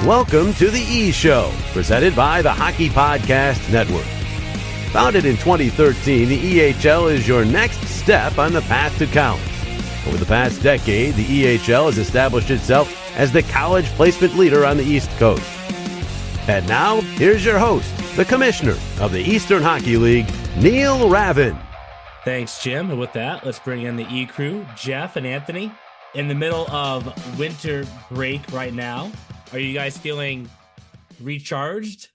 Welcome to the E Show, presented by the Hockey Podcast Network. Founded in 2013, the EHL is your next step on the path to college. Over the past decade, the EHL has established itself as the college placement leader on the East Coast. And now, here's your host, the commissioner of the Eastern Hockey League, Neil Ravin. Thanks, Jim. And with that, let's bring in the E-Crew, Jeff and Anthony. In the middle of winter break right now, are you guys feeling recharged?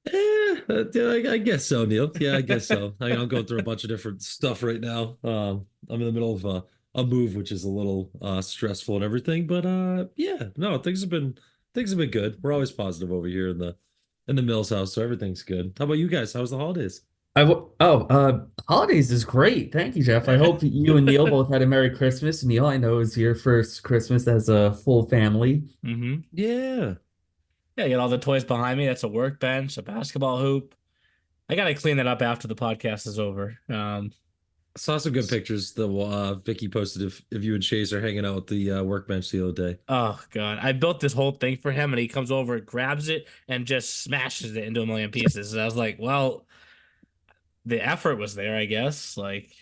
I guess so, Neil. Yeah, I guess so. I'm going through a bunch of different stuff right now. I'm in the middle of a move, which is a little stressful and everything. But no, things have been good. We're always positive over here in the Mills house, so everything's good. How about you guys? How's the holidays? Holidays is great. Thank you, Jeff. I hope you and Neil both had a Merry Christmas. Neil, I know it was your first Christmas as a full family. Mm-hmm. Yeah. Yeah, you got all the toys behind me. That's a workbench, a basketball hoop. I got to clean that up after the podcast is over. I saw some good pictures. The Vicky posted if you and Chase are hanging out with the workbench the other day. Oh, God. I built this whole thing for him, and he comes over, grabs it, and just smashes it into a million pieces. And I was like, well, the effort was there, I guess. Like,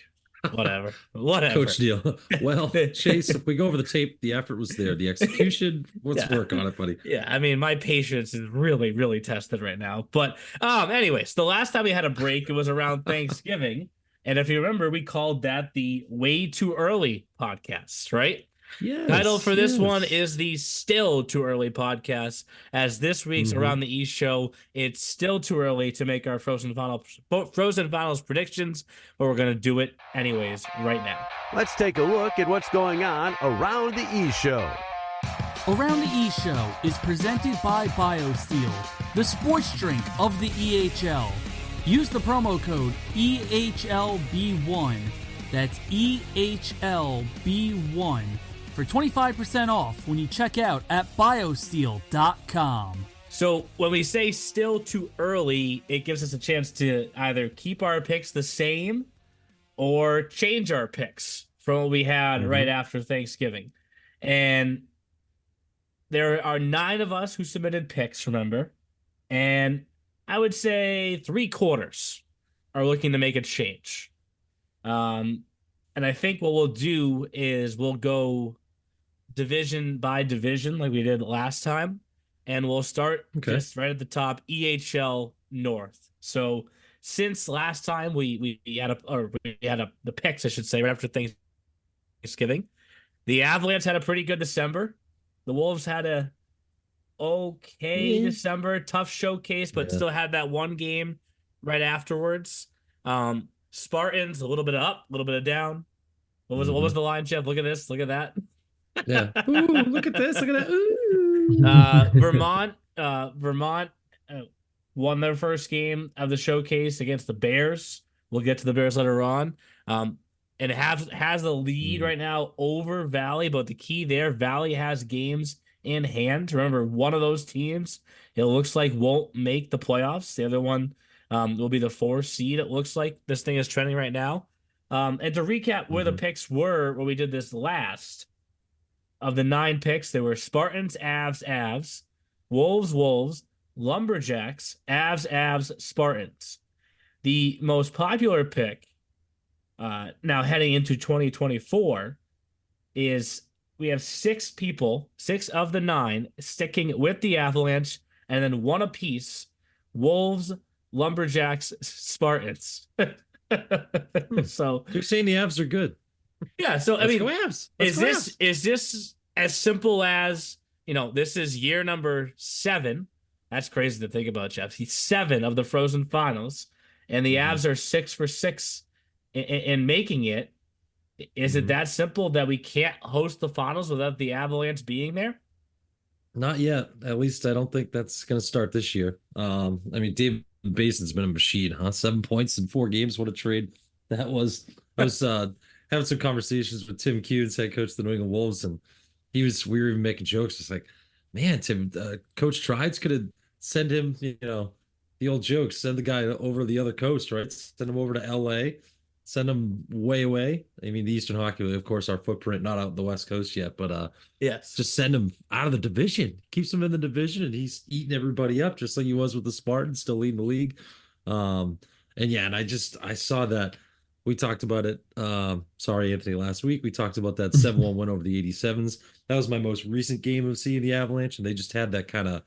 whatever. Coach Neil. Well, Chase, if we go over the tape, the effort was there. The execution, let's work on it, buddy. Yeah, I mean, my patience is really, really tested right now. But anyways, the last time we had a break, it was around Thanksgiving. And if you remember, we called that the Way Too Early podcast, right? Yes, Title for this one is the Still Too Early podcast. As this week's Around the East show, it's still too early to make our Frozen Finals predictions, but we're going to do it anyways right now. Let's take a look at what's going on around the E Show. Around the E Show is presented by BioSteel, the sports drink of the EHL. Use the promo code EHLB1. That's EHLB1 for 25% off when you check out at biosteel.com. So when we say still too early, it gives us a chance to either keep our picks the same or change our picks from what we had right after Thanksgiving. And there are 9 of us who submitted picks, remember? And I would say 3/4 are looking to make a change. And I think what we'll do is we'll go division by division like we did last time. And we'll start just right at the top, EHL North. So since last time we had the picks, I should say, right after Thanksgiving, the Avalanche had a pretty good December. The Wolves had a December, tough showcase, but still had that one game right afterwards. Spartans, a little bit up, a little bit of down. What was the line, Jeff? Look at this, look at that. Yeah. Ooh, look at this, look at that. Ooh. Vermont won their first game of the showcase against the Bears. We'll get to the Bears later on. And it has a lead right now over Valley, but the key there, Valley has games in hand. Remember, one of those teams, it looks like, won't make the playoffs. The other one will be the 4 seed. It looks like this thing is trending right now. And to recap where the picks were when we did this last, of the 9 picks, there were Spartans, Avs, Wolves, Lumberjacks, Avs, Spartans. The most popular pick now heading into 2024 is we have 6 people, 6 of the 9, sticking with the Avalanche, and then 1 apiece, Wolves, Lumberjacks, Spartans. So you're saying the Avs are good. Yeah, so Let's go Avs. Is this as simple as, this is year number 7. That's crazy to think about, Jeff. He's 7 of the Frozen Finals, and the Avs are 6 for 6 in making it. Is it that simple that we can't host the finals without the Avalanche being there? Not yet. At least I don't think that's going to start this year. David Bason's been a machine, huh? 7 points in 4 games. What a trade that was. I was having some conversations with Tim Kuhns, head coach of the New England Wolves, and we were even making jokes. It's like, man, Tim, Coach Trides could have sent him, the old jokes, send the guy over the other coast, right? Send him over to LA, Send them way away. I mean, the Eastern Hockey League, of course, our footprint not out in the West Coast yet, but Yes. just send him out of the division. Keeps him in the division, and he's eating everybody up, just like he was with the Spartans, still leading the league. And yeah, and I saw that we talked about it. Sorry, Anthony, last week we talked about that 7-1 win over the 87s. That was my most recent game of seeing the Avalanche, and they just had that kind of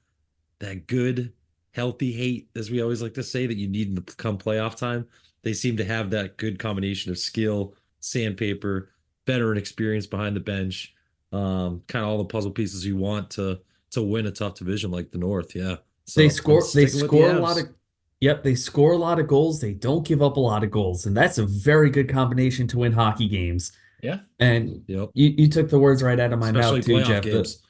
that good, healthy hate, as we always like to say, that you need in the come playoff time. They seem to have that good combination of skill, sandpaper, veteran experience behind the bench, kind of all the puzzle pieces you want to win a tough division like the North. Yeah, so They I'm score sticking with the a lot Avs. of they score a lot of goals. They don't give up a lot of goals, and that's a very good combination to win hockey games. Yeah. And Yep. you took the words right out of my Especially mouth too, playoff Jeff. games.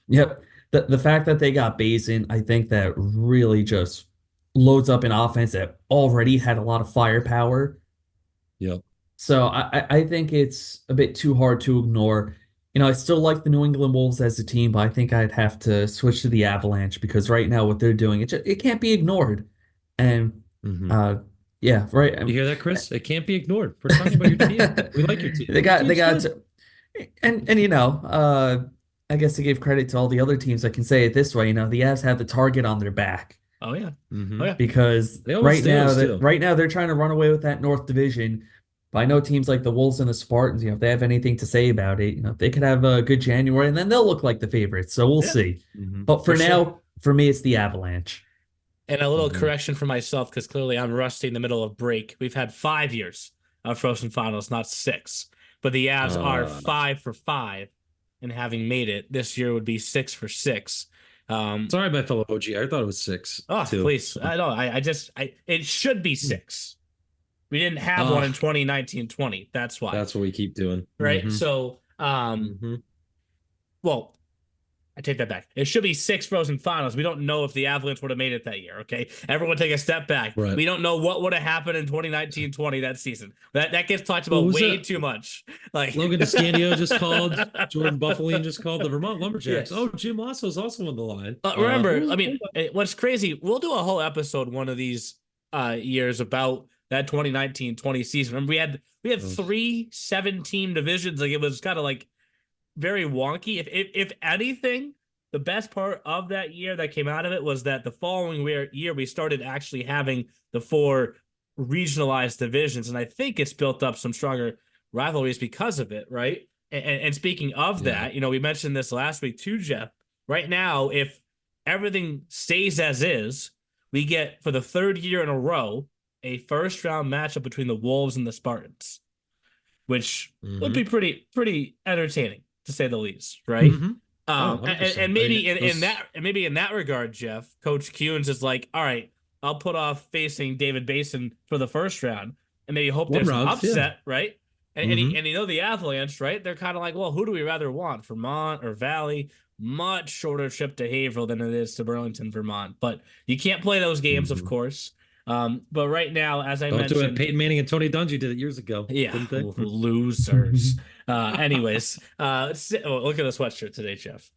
The fact that they got Bazin, I think that really just loads up an offense that already had a lot of firepower. Yep. So I think it's a bit too hard to ignore. I still like the New England Wolves as a team, but I think I'd have to switch to the Avalanche because right now what they're doing, it can't be ignored. And yeah, right. You hear that, Chris? It can't be ignored. We're talking about your team. We like your team. They got Your team's to, good. and I guess to give credit to all the other teams, I can say it this way, the Avs have the target on their back. Oh yeah. Mhm. Oh yeah. Because They always right do, now, still. right now they're trying to run away with that North Division. But I know teams like the Wolves and the Spartans, if they have anything to say about it, they could have a good January and then they'll look like the favorites. So we'll Yeah. see. Mhm. But for For now, sure. for me, it's the Avalanche. And a little Mhm. correction for myself, because clearly I'm rusty in the middle of break. We've had 5 years of frozen finals, not 6. But the Avs are 5 for 5 in having made it. This year would be 6 for 6. Sorry, my fellow OG. I thought it was 6. Oh, too. please. I don't. It should be 6. We didn't have one in 2019-20. That's why. That's what we keep doing. Right. Mhm. So, Mhm. well, I take that back. It should be 6 frozen finals. We don't know if the Avalanche would have made it that year. Okay. Everyone take a step back. Right. We don't know what would have happened in 2019-20 that season. That gets talked about was way that? too much. Like Logan Descanio just called. Jordan Buffalene just called the Vermont Lumberjacks. Yes. Oh, Jim Lasso's also on the line. Remember, I mean, what's crazy, we'll do a whole episode one of these years about that 2019-20 season. Remember, we had 3 7-team divisions. Like, it was kind of like very wonky. If anything, the best part of that year that came out of it was that the following year we started actually having the 4 regionalized divisions, and I think it's built up some stronger rivalries because of it, right? And speaking of that, we mentioned this last week too, Jeff. Right now, if everything stays as is, we get, for the 3rd year in a row, a first-round matchup between the Wolves and the Spartans, which would be pretty entertaining, to say the least, right? Mhm. And maybe in that regard, Jeff, Coach Kuhns is like, all right, I'll put off facing David Basin for the first round, and maybe hope there's an upset, right? And the Avalanche, right? They're kind of like, well, who do we rather want, Vermont or Valley? Much shorter trip to Haverhill than it is to Burlington, Vermont. But you can't play those games, of course. But right now, as I mentioned, do it. Peyton Manning and Tony Dungy did it years ago. Yeah, didn't they? losers. Anyways, look at the sweatshirt today, Jeff.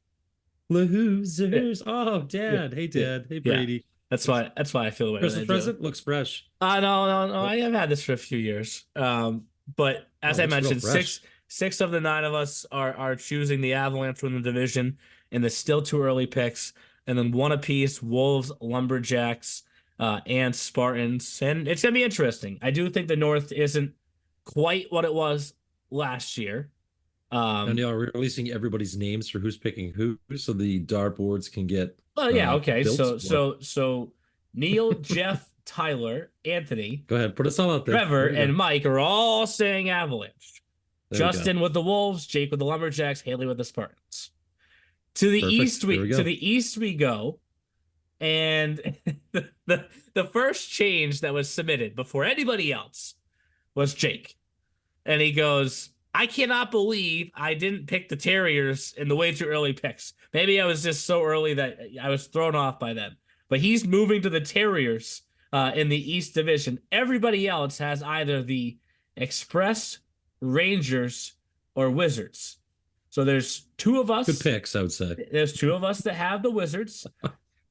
Losers. Oh, Dad. Hey, Dad. Hey, Brady. Yeah. That's why I feel the way Christmas I present looks fresh. No. I have had this for a few years. But as I mentioned, six of the 9 of us are choosing the Avalanche to win the division, and the still too early picks, and then 1 apiece: Wolves, Lumberjacks, and Spartans. And it's gonna be interesting. I do think the North isn't quite what it was last year. And are we releasing everybody's names for who's picking who, so the dartboards can get. Oh yeah, okay. built? So Neil, Jeff, Tyler, Anthony, Go ahead, put us all out there. Trevor, There you and go. Mike are all saying Avalanche. There we go. Justin with the Wolves, Jake with the Lumberjacks, Haley with the Spartans. To the Perfect. east we go, and the first change that was submitted before anybody else was Jake, and he goes, I cannot believe I didn't pick the Terriers in the way too early picks. Maybe I was just so early that I was thrown off by them. But he's moving to the Terriers in the East Division. Everybody else has either the Express, Rangers, or Wizards. So there's 2 of us. Good picks, I would say. There's 2 of us that have the Wizards.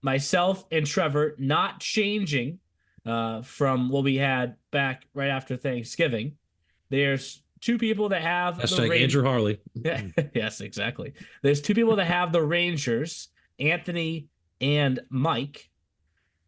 Myself and Trevor not changing from what we had back right after Thanksgiving. There's two people that have Hashtag Andrew Harley. Yes, exactly. There's two people that have the Rangers, Anthony and Mike.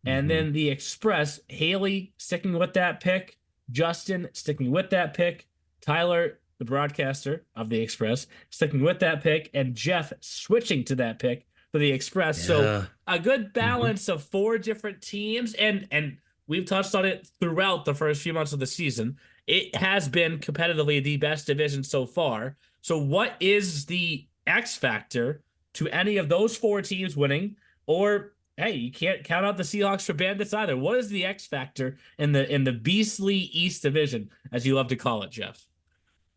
And then the Express, Haley sticking with that pick, Justin sticking with that pick, Tyler, the broadcaster of the Express, sticking with that pick, and Jeff switching to that pick for the Express. Yeah. So a good balance of four different teams, and we've touched on it throughout the first few months of the season. It has been competitively the best division so far. So what is the X factor to any of those four teams winning? Or hey, you can't count out the Seahawks for Bandits either. What is the X factor in the beastly East Division, as you love to call it, Jeff?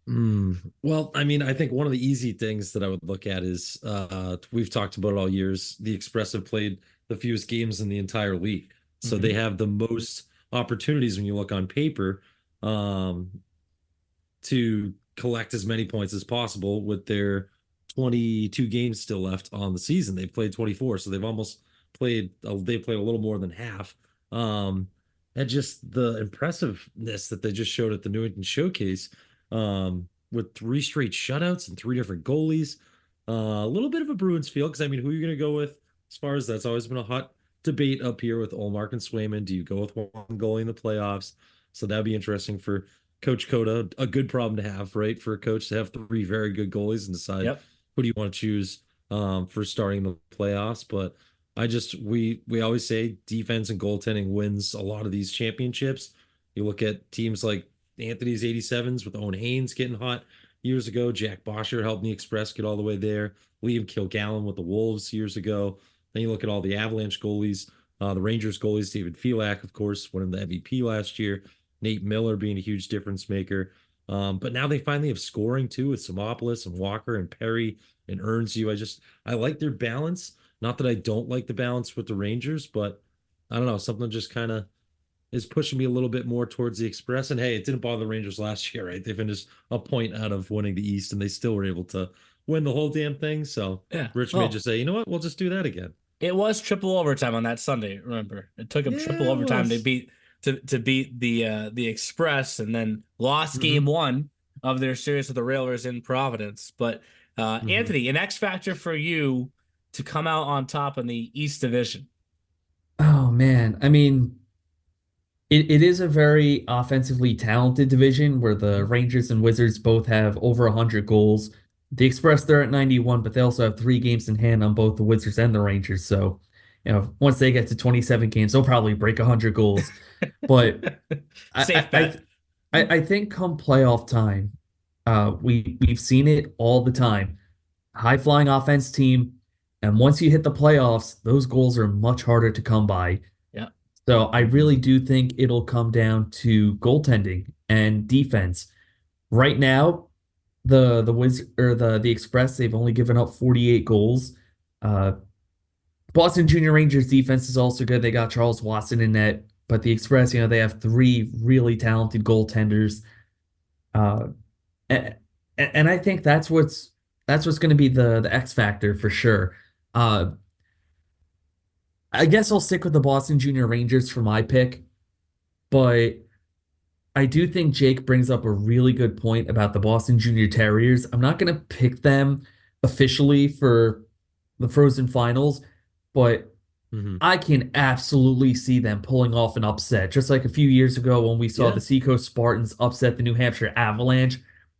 Well, I mean, I think one of the easy things that I would look at is we've talked about it all years. The Express have played the fewest games in the entire league, so they have the most opportunities when you look on paper to collect as many points as possible with their 22 games still left on the season. They've played 24, so they've almost played a little more than half. And just the impressiveness that they just showed at the New England Showcase with 3 straight shutouts and 3 different goalies. A little bit of a Bruins feel, because I mean, who are you going to go with as far as that's always been a hot debate up here with Olmark and Swayman. Do you go with one goalie in the playoffs? So that'd be interesting for Coach Coda. A good problem to have, right? For a coach to have 3 very good goalies and decide who do you want to choose for starting the playoffs. But we always say defense and goaltending wins a lot of these championships. You look at teams like Anthony's 87s with Owen Haynes getting hot years ago. Jack Bosher helped the Express get all the way there. Liam Kilgallen with the Wolves years ago. Then you look at all the Avalanche goalies, the Rangers goalies, David Felak, of course, winning the MVP last year. Nate Miller being a huge difference maker. But now they finally have scoring too with Simopoulos and Walker and Perry and Earnsview. I like their balance. Not that I don't like the balance with the Rangers, but I don't know, something just kind of is pushing me a little bit more towards the Express. And hey, it didn't bother the Rangers last year, right? They finished a point out of winning the East, and they still were able to win the whole damn thing. So Rich may just say, you know what, we'll just do that again. It was triple overtime on that Sunday. Remember, it took them triple overtime to beat the Express, and then lost game 1 of their series with the Railers in Providence. But Anthony, an X factor for you to come out on top in the East Division. Oh man, I mean, it is a very offensively talented division where the Rangers and Wizards both have over 100 goals. The Express, they're at 91, but they also have 3 games in hand on both the Wizards and the Rangers. So, once they get to 27 games, they'll probably break 100 goals. But I think come playoff time, we've seen it all the time. High flying offense team, and once you hit the playoffs, those goals are much harder to come by. Yeah. So I really do think it'll come down to goaltending and defense. Right now, the Express, they've only given up 48 goals. Boston Junior Rangers defense is also good. They got Charles Watson in net, but the Express, they have 3 really talented goaltenders. And I think that's what's going to be the X factor for sure. I guess I'll stick with the Boston Junior Rangers for my pick, but I do think Jake brings up a really good point about the Boston Junior Terriers. I'm not going to pick them officially for the Frozen Finals, but I can absolutely see them pulling off an upset. Just like a few years ago when we saw the Seacoast Spartans upset the New Hampshire Avalanche,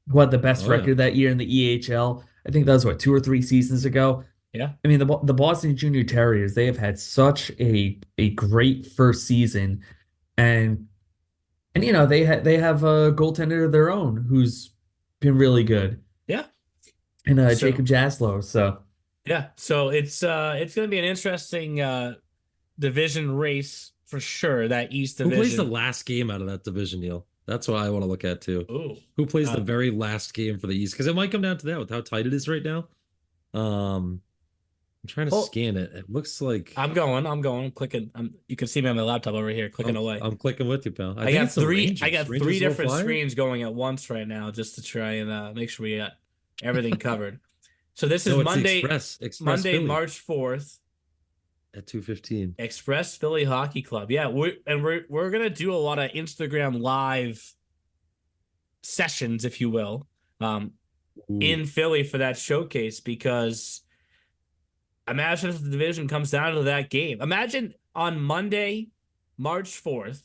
who had the best record that year in the EHL. I think that was 2 or 3 seasons ago. Yeah. I mean, the Boston Junior Terriers, they have had such a great first season, and they have a goaltender of their own who's been really good. Yeah. And Jacob Jaslow. So yeah, so it's going to be an interesting division race for sure. That East Division. Who plays the last game out of that division, Neil? That's what I want to look at too. Ooh. Who plays the very last game for the East? Because it might come down to that with how tight it is right now. I'm trying to scan it. It looks like I'm going, clicking. You can see me on my laptop over here, clicking away. I'm clicking with you, pal. I got 3 different screens going at once right now, just to try and make sure we got everything covered. So this is Monday, Express Monday, Philly March 4th at 2:15. Express Philly Hockey Club. Yeah, we're gonna do a lot of Instagram live sessions, if you will, Ooh. in Philly for that showcase, because imagine if the division comes down to that game. Imagine on Monday, March 4th,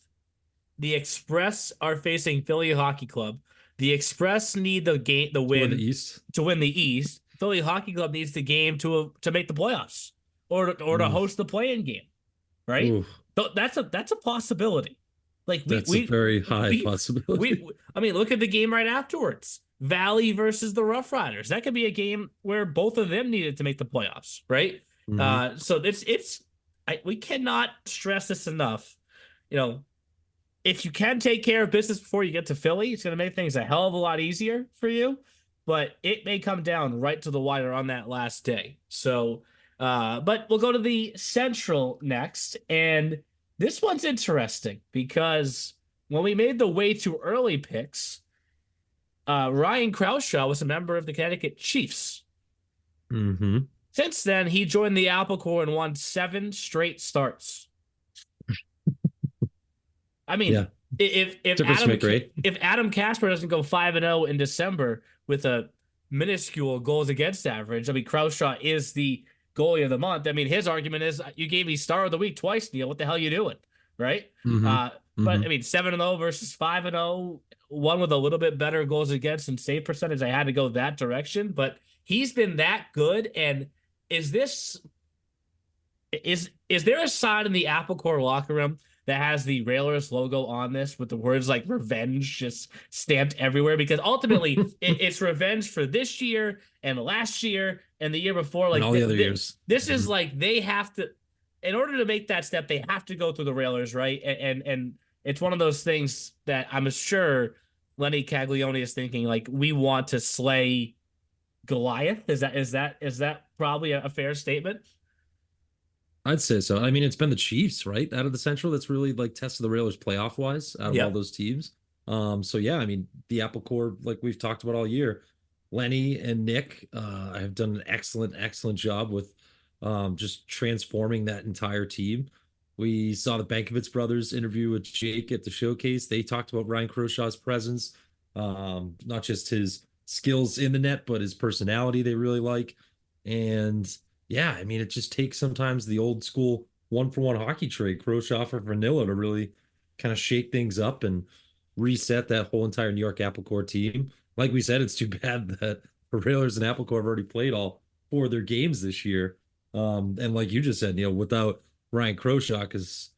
the Express are facing Philly Hockey Club. The Express need the Toward win the East. to win the East. Philly Hockey Club needs the game to make the playoffs or to Oof. host the play-in game, right? Oof. So that's a possibility. Like That's a very high possibility. I mean, look at the game right afterwards. Valley versus the Rough Riders. That could be a game where both of them needed to make the playoffs, right? Mhm. So we cannot stress this enough. You know, if you can take care of business before you get to Philly, it's going to make things a hell of a lot easier for you. But it may come down right to the wire on that last day. So, but we'll go to the Central next, and this one's interesting because when we made the way too early picks, Ryan Crouchaw was a member of the Connecticut Chiefs. Mm-hmm. Since then, he joined the Apple Corps and won 7 straight starts. I mean, Yeah. if Adam Casper doesn't go 5-0 in December with a minuscule goals against average, I mean, Crouchaw is the goalie of the month. I mean, his argument is, you gave me star of the week twice, Neil. What the hell are you doing, right? But I mean, 7-0 versus 5-0, one with a little bit better goals against and save percentage. I had to go that direction, but he's been that good. And is there a sign in the Apple Corps locker room that has the Railers logo on this with the words like revenge just stamped everywhere? Because ultimately it's revenge for this year and last year and the year before. Like and all the other years. This is like, they have to, in order to make that step, they have to go through the Railers, right? And it's one of those things that I'm sure Lenny Caglione is thinking, like, we want to slay Goliath. Is that probably a fair statement? I'd say so. I mean, it's been the Chiefs, right, out of the Central that's really like tested the Railers playoff wise out of all those teams. So yeah, I mean, the Apple Corps, like we've talked about all year, Lenny and Nick have done an excellent job with just transforming that entire team. We saw the Bankovitz brothers interview with Jake at the showcase. They talked about Ryan Crowshaw's presence, not just his skills in the net, but his personality they really like. And yeah, I mean, it just takes sometimes the old school 1-for-1 hockey trade, Crowshaw for Vanilla, to really kind of shake things up and reset that whole entire New York Apple Corps team. Like we said, it's too bad that the Railers and Apple Corps have already played all 4 of their games this year. And like you just said, Neil, without Ryan Crowshaw, because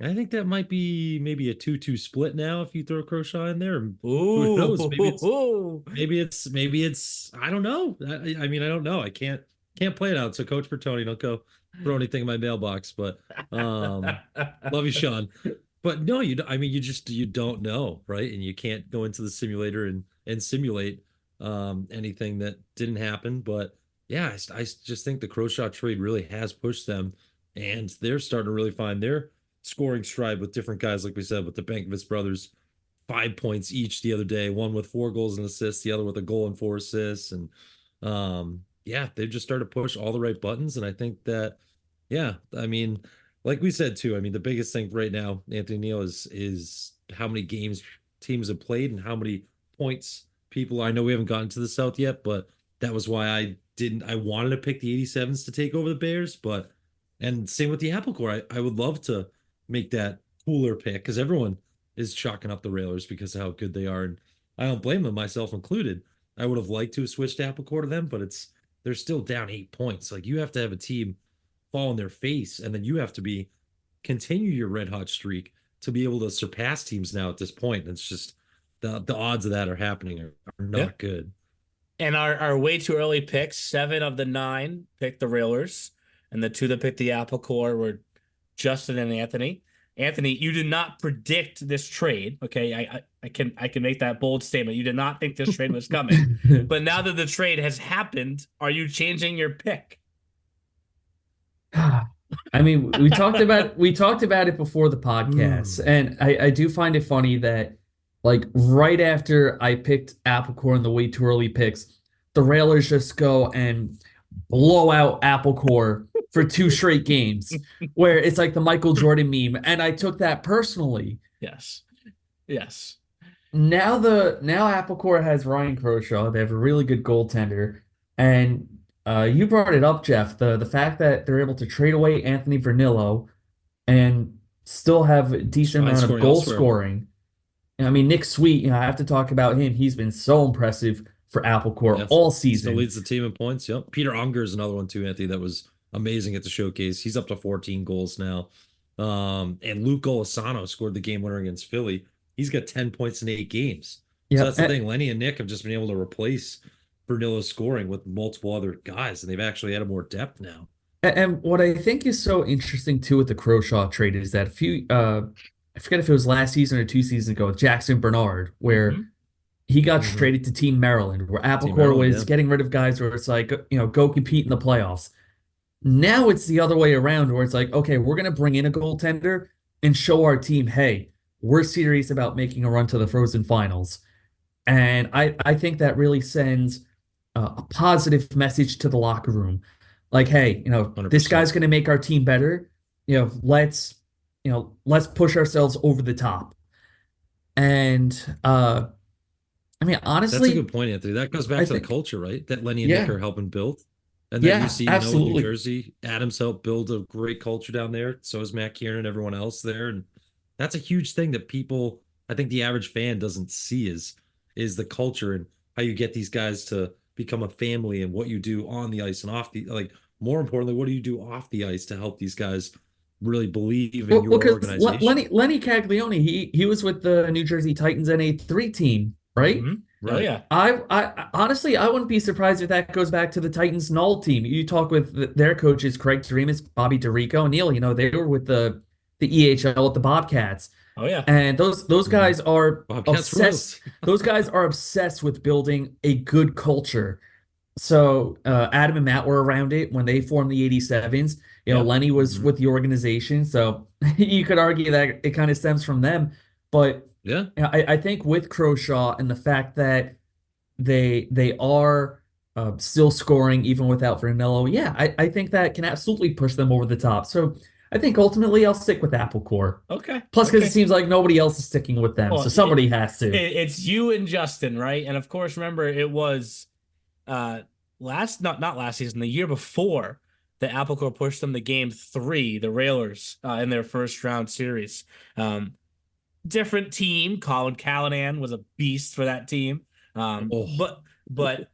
I think that might be maybe a 2-2 split now if you throw Crowshaw in there. Who knows? Maybe it's I don't know. I mean, I don't know. I can't play it out. So Coach Bertoni, don't go throw anything in my mailbox. But love you, Sean. But no, you don't know, right? And you can't go into the simulator and simulate anything that didn't happen. But yeah, I just think the Crowshaw trade really has pushed them, and they're starting to really find their scoring stride with different guys, like we said, with the Bankovitz brothers, 5 points each the other day, one with 4 goals and assists, the other with a goal and 4 assists. And yeah, they've just started to push all the right buttons. And I think that, yeah, I mean, like we said too, I mean, the biggest thing right now, Anthony Neal, is how many games teams have played and how many points people. I know we haven't gotten to the South yet, but that was why I wanted to pick the 87s to take over the Bears. But and same with the Apple Corps. I would love to make that cooler pick because everyone is chalking up the Railers because of how good they are, and I don't blame them, myself included. I would have liked to have switched Apple Corps to them, but they're still down 8 points. Like, you have to have a team fall on their face, and then you have to continue your red hot streak to be able to surpass teams now at this point. And it's just the odds of that are happening are not good. And our way too early picks, 7 of the 9 picked the Railers, and the 2 that picked the Apple Corps were Justin and Anthony. Anthony, you did not predict this trade. Okay, I can make that bold statement. You did not think this trade was coming. But now that the trade has happened, are you changing your pick? I mean, we talked about it before the podcast, and I do find it funny that, like, right after I picked Apple Corps in the way too early picks, the Railers just go and blow out Apple Corps for 2 straight games, where it's like the Michael Jordan meme, and I took that personally. Yes. now Applecore has Ryan Croshaw. They have a really good goaltender, and you brought it up, Jeff. The fact that they're able to trade away Anthony Vernillo and still have a decent Find amount of scoring goal elsewhere. scoring. I mean, Nick Sweet, I have to talk about him. He's been so impressive for Applecore Yes. all Still season. leads the team in points. Yep. Peter Unger is another one too, Anthony. That was amazing at the showcase. He's up to 14 goals now. And Luke Golisano scored the game winner against Philly. He's got 10 points in 8 games. So Yeah, that's the thing. Lenny and Nick have just been able to replace Vernillo's scoring with multiple other guys, and they've actually added more depth now. and what I think is so interesting too with the Croshaw trade is that I forget if it was last season or 2 seasons ago with Jackson Bernard, where he got Mhm. traded to Team Maryland, where Team Applecore Maryland, was yeah. getting rid of guys where it's like, go compete in the playoffs. Now it's the other way around where it's like, okay, we're going to bring in a goaltender and show our team, hey, we're serious about making a run to the Frozen Finals. And I think that really sends a positive message to the locker room. Like, hey, this 100%. guy's going to make our team better. Let's push ourselves over the top. And I mean, That's a honestly, good point, Anthony. That goes back I to the think, culture, right? That Lenny and Nick yeah, are helping build. And that you yeah, see, with New absolutely. Jersey, Adams helped build a great culture down there. So is Matt Kieran and everyone else there. And that's a huge thing that people, I think the average fan doesn't see is the culture and how you get these guys to become a family and what you do on the ice and off the, like, more importantly, what do you do off the ice to help these guys really believe in Well, your because organization? Lenny Caglione, he was with the New Jersey Titans NA3 team, right? Oh Right. yeah. I honestly I wouldn't be surprised if that goes back to the Titans Null team. You talk with their coaches, Craig Doremus, Bobby DeRico, Neil. They were with the EHL at the Bobcats, Oh yeah. and those Mhm. guys are Bobcats obsessed. royalty. Those guys are obsessed with building a good culture. So Adam and Matt were around it when they formed the 87s. Yep. Lenny was Mhm. with the organization, so you could argue that it kind of stems from them. But Yeah. I think with Croshaw and the fact that they are still scoring even without Vernello, yeah, I think that can absolutely push them over the top. So I think ultimately I'll stick with Apple Core. Okay. Plus, because it Okay. seems like nobody else is sticking with them, Well, so somebody has to. it's you and Justin, right? And of course, remember it was uh not last season, the year before the Apple Corps pushed them to game 3, the Railers, in their first round series. Different team. Colin Callanan was a beast for that team. Oh, But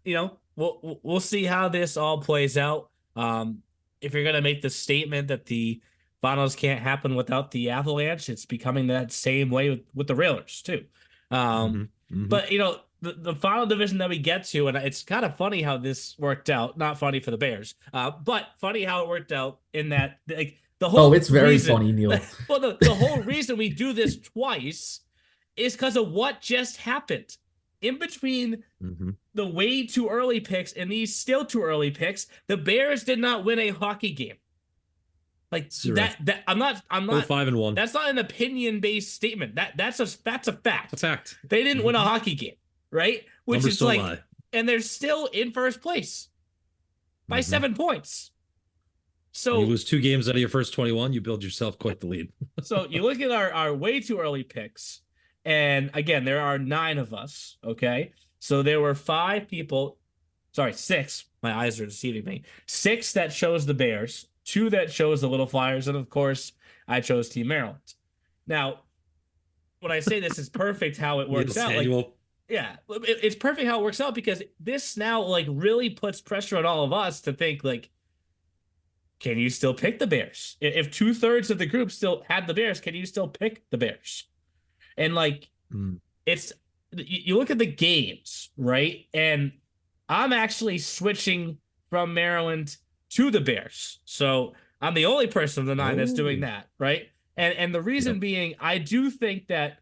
we'll see how this all plays out. If you're gonna make the statement that the finals can't happen without the Avalanche, it's becoming that same way with the Railers too. Um, hmm hmm but the final division that we get to, and it's kind of funny how this worked out. Not funny for the Bears, but funny how it worked out in that like the Oh, whole it's very reason. funny, Neil. Well, the whole reason we do this twice is because of what just happened. In between hmm the way too early picks and these still too early picks, the Bears did not win a hockey game. Like 0. that I'm Go not 5-1. that's not an opinion-based statement. That's a fact. A fact. They didn't win a Mhm. hockey game, right? Which Numbers is don't like, lie. and they're still in first place by Mhm. 7 points. When you So lose 2 games out of your first 21, you build yourself quite the lead. So you look at our way too early picks, and again, there are 9 of us. Okay, so there were 5 people, sorry, 6. My eyes are deceiving me. 6 that chose the Bears, 2 that chose the Little Flyers, and of course, I chose Team Maryland. Now, when I say this is perfect how it works Yes, out, like annual. yeah, it's perfect how it works out because this now like really puts pressure on all of us to think like, can you still pick the Bears? If 2/3 of the group still had the Bears, can you still pick the Bears? And like, Mm. it's you look at the games, right? And I'm actually switching from Maryland to the Bears. So I'm the only person of the 9 that's doing Oh. that, right? And the reason Yep. being, I do think that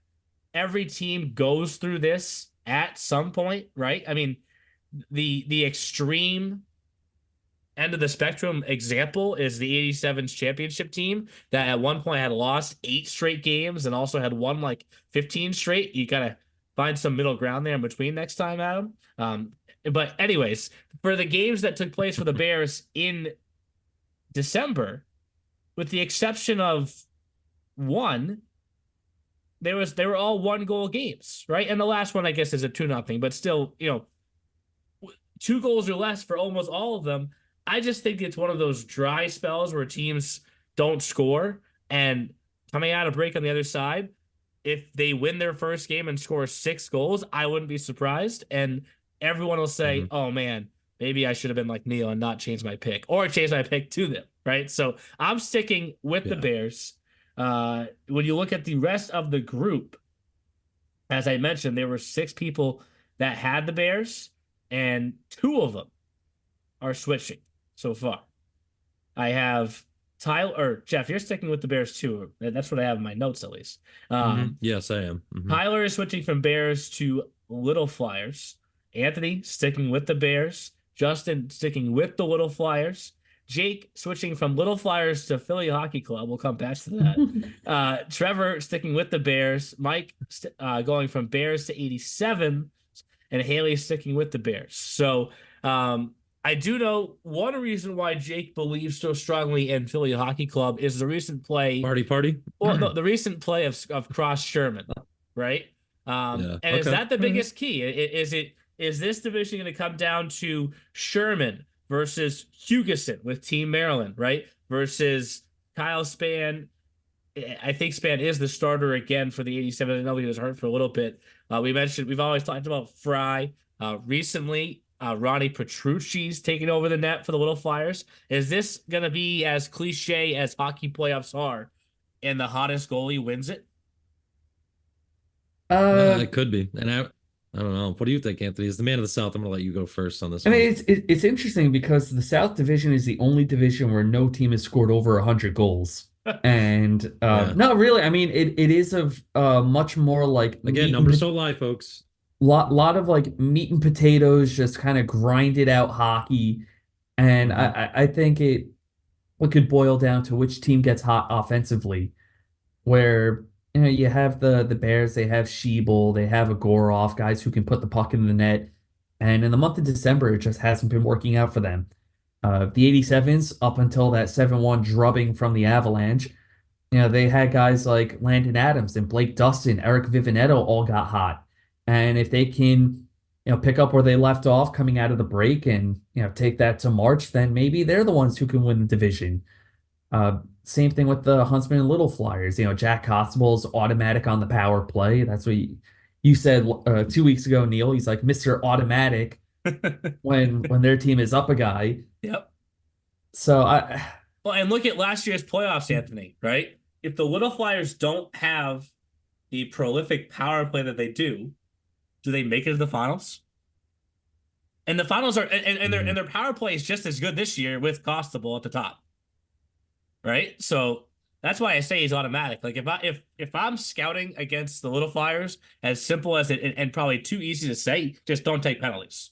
every team goes through this at some point, right? I mean, the extreme end of the spectrum example is the 87's championship team that at one point had lost 8 straight games and also had won like 15 straight. You gotta find some middle ground there in between next time, Adam. But anyways, for the games that took place for the Bears in December, with the exception of one, they were all 1-goal games, right? And the last one, I guess, is a 2-0, but still, 2 goals or less for almost all of them. I just think it's one of those dry spells where teams don't score, and coming out of break on the other side, if they win their first game and score 6 goals, I wouldn't be surprised. And everyone will say, oh man, maybe I should have been like Neil and not change my pick, or change my pick to them, right? So I'm sticking with the Bears. When you look at the rest of the group, as I mentioned, there were 6 people that had the Bears, and 2 of them are switching so far. I have Tyler, or Jeff, you're sticking with the Bears too. That's what I have in my notes, at least. Yes, I am. Tyler is switching from Bears to Little Flyers. Anthony sticking with the Bears. Justin sticking with the Little Flyers. Jake switching from Little Flyers to Philly Hockey Club. We'll come back to that. Trevor sticking with the Bears. Mike going from Bears to 87. And Haley sticking with the Bears. So I do know one reason why Jake believes so strongly in Philly Hockey Club is the recent play. Party. Well, the recent play of Cross Sherman, right? And is that the biggest key? Is this division going to come down to Sherman versus Hugeson with Team Maryland, right? Versus Kyle Spann. I think Spann is the starter again for the 87. I know he was hurt for a little bit. We've always talked about Fry. Recently, Ronnie Petrucci's taking over the net for the Little Flyers. Is this going to be as cliche as hockey playoffs are, and the hottest goalie wins it? It could be. And I don't know. What do you think, Anthony? As the man of the South, I'm going to let you go first on this I one. mean, it's interesting because the South Division is the only division where no team has scored over 100 goals. And no, really, I mean, it is of much more like again, numbers don't lie, folks. Lot of like meat and potatoes, just kind of grinded out hockey. And I think it could boil down to which team gets hot offensively, where you have the Bears, they have Sheeble, they have Agorov, guys who can put the puck in the net. And in the month of December, it just hasn't been working out for them. The 87s, up until that 7-1 drubbing from the Avalanche, they had guys like Landon Adams and Blake Dustin, Eric Vivinetto all got hot. And if they can, pick up where they left off coming out of the break and, take that to March, then maybe they're the ones who can win the division. Same thing with the Huntsman and Little Flyers. Jack Costable's automatic on the power play. That's what you said 2 weeks ago, Neil. He's like Mr. Automatic when their team is up a guy. Yep. So and look at last year's playoffs, Anthony, right? If the Little Flyers don't have the prolific power play that they do they make it to the finals? And the finals are and their power play is just as good this year with Costable at the top. Right? So that's why I say he's automatic. Like if I'm scouting against the Little Flyers, as simple as it and probably too easy to say, just don't take penalties.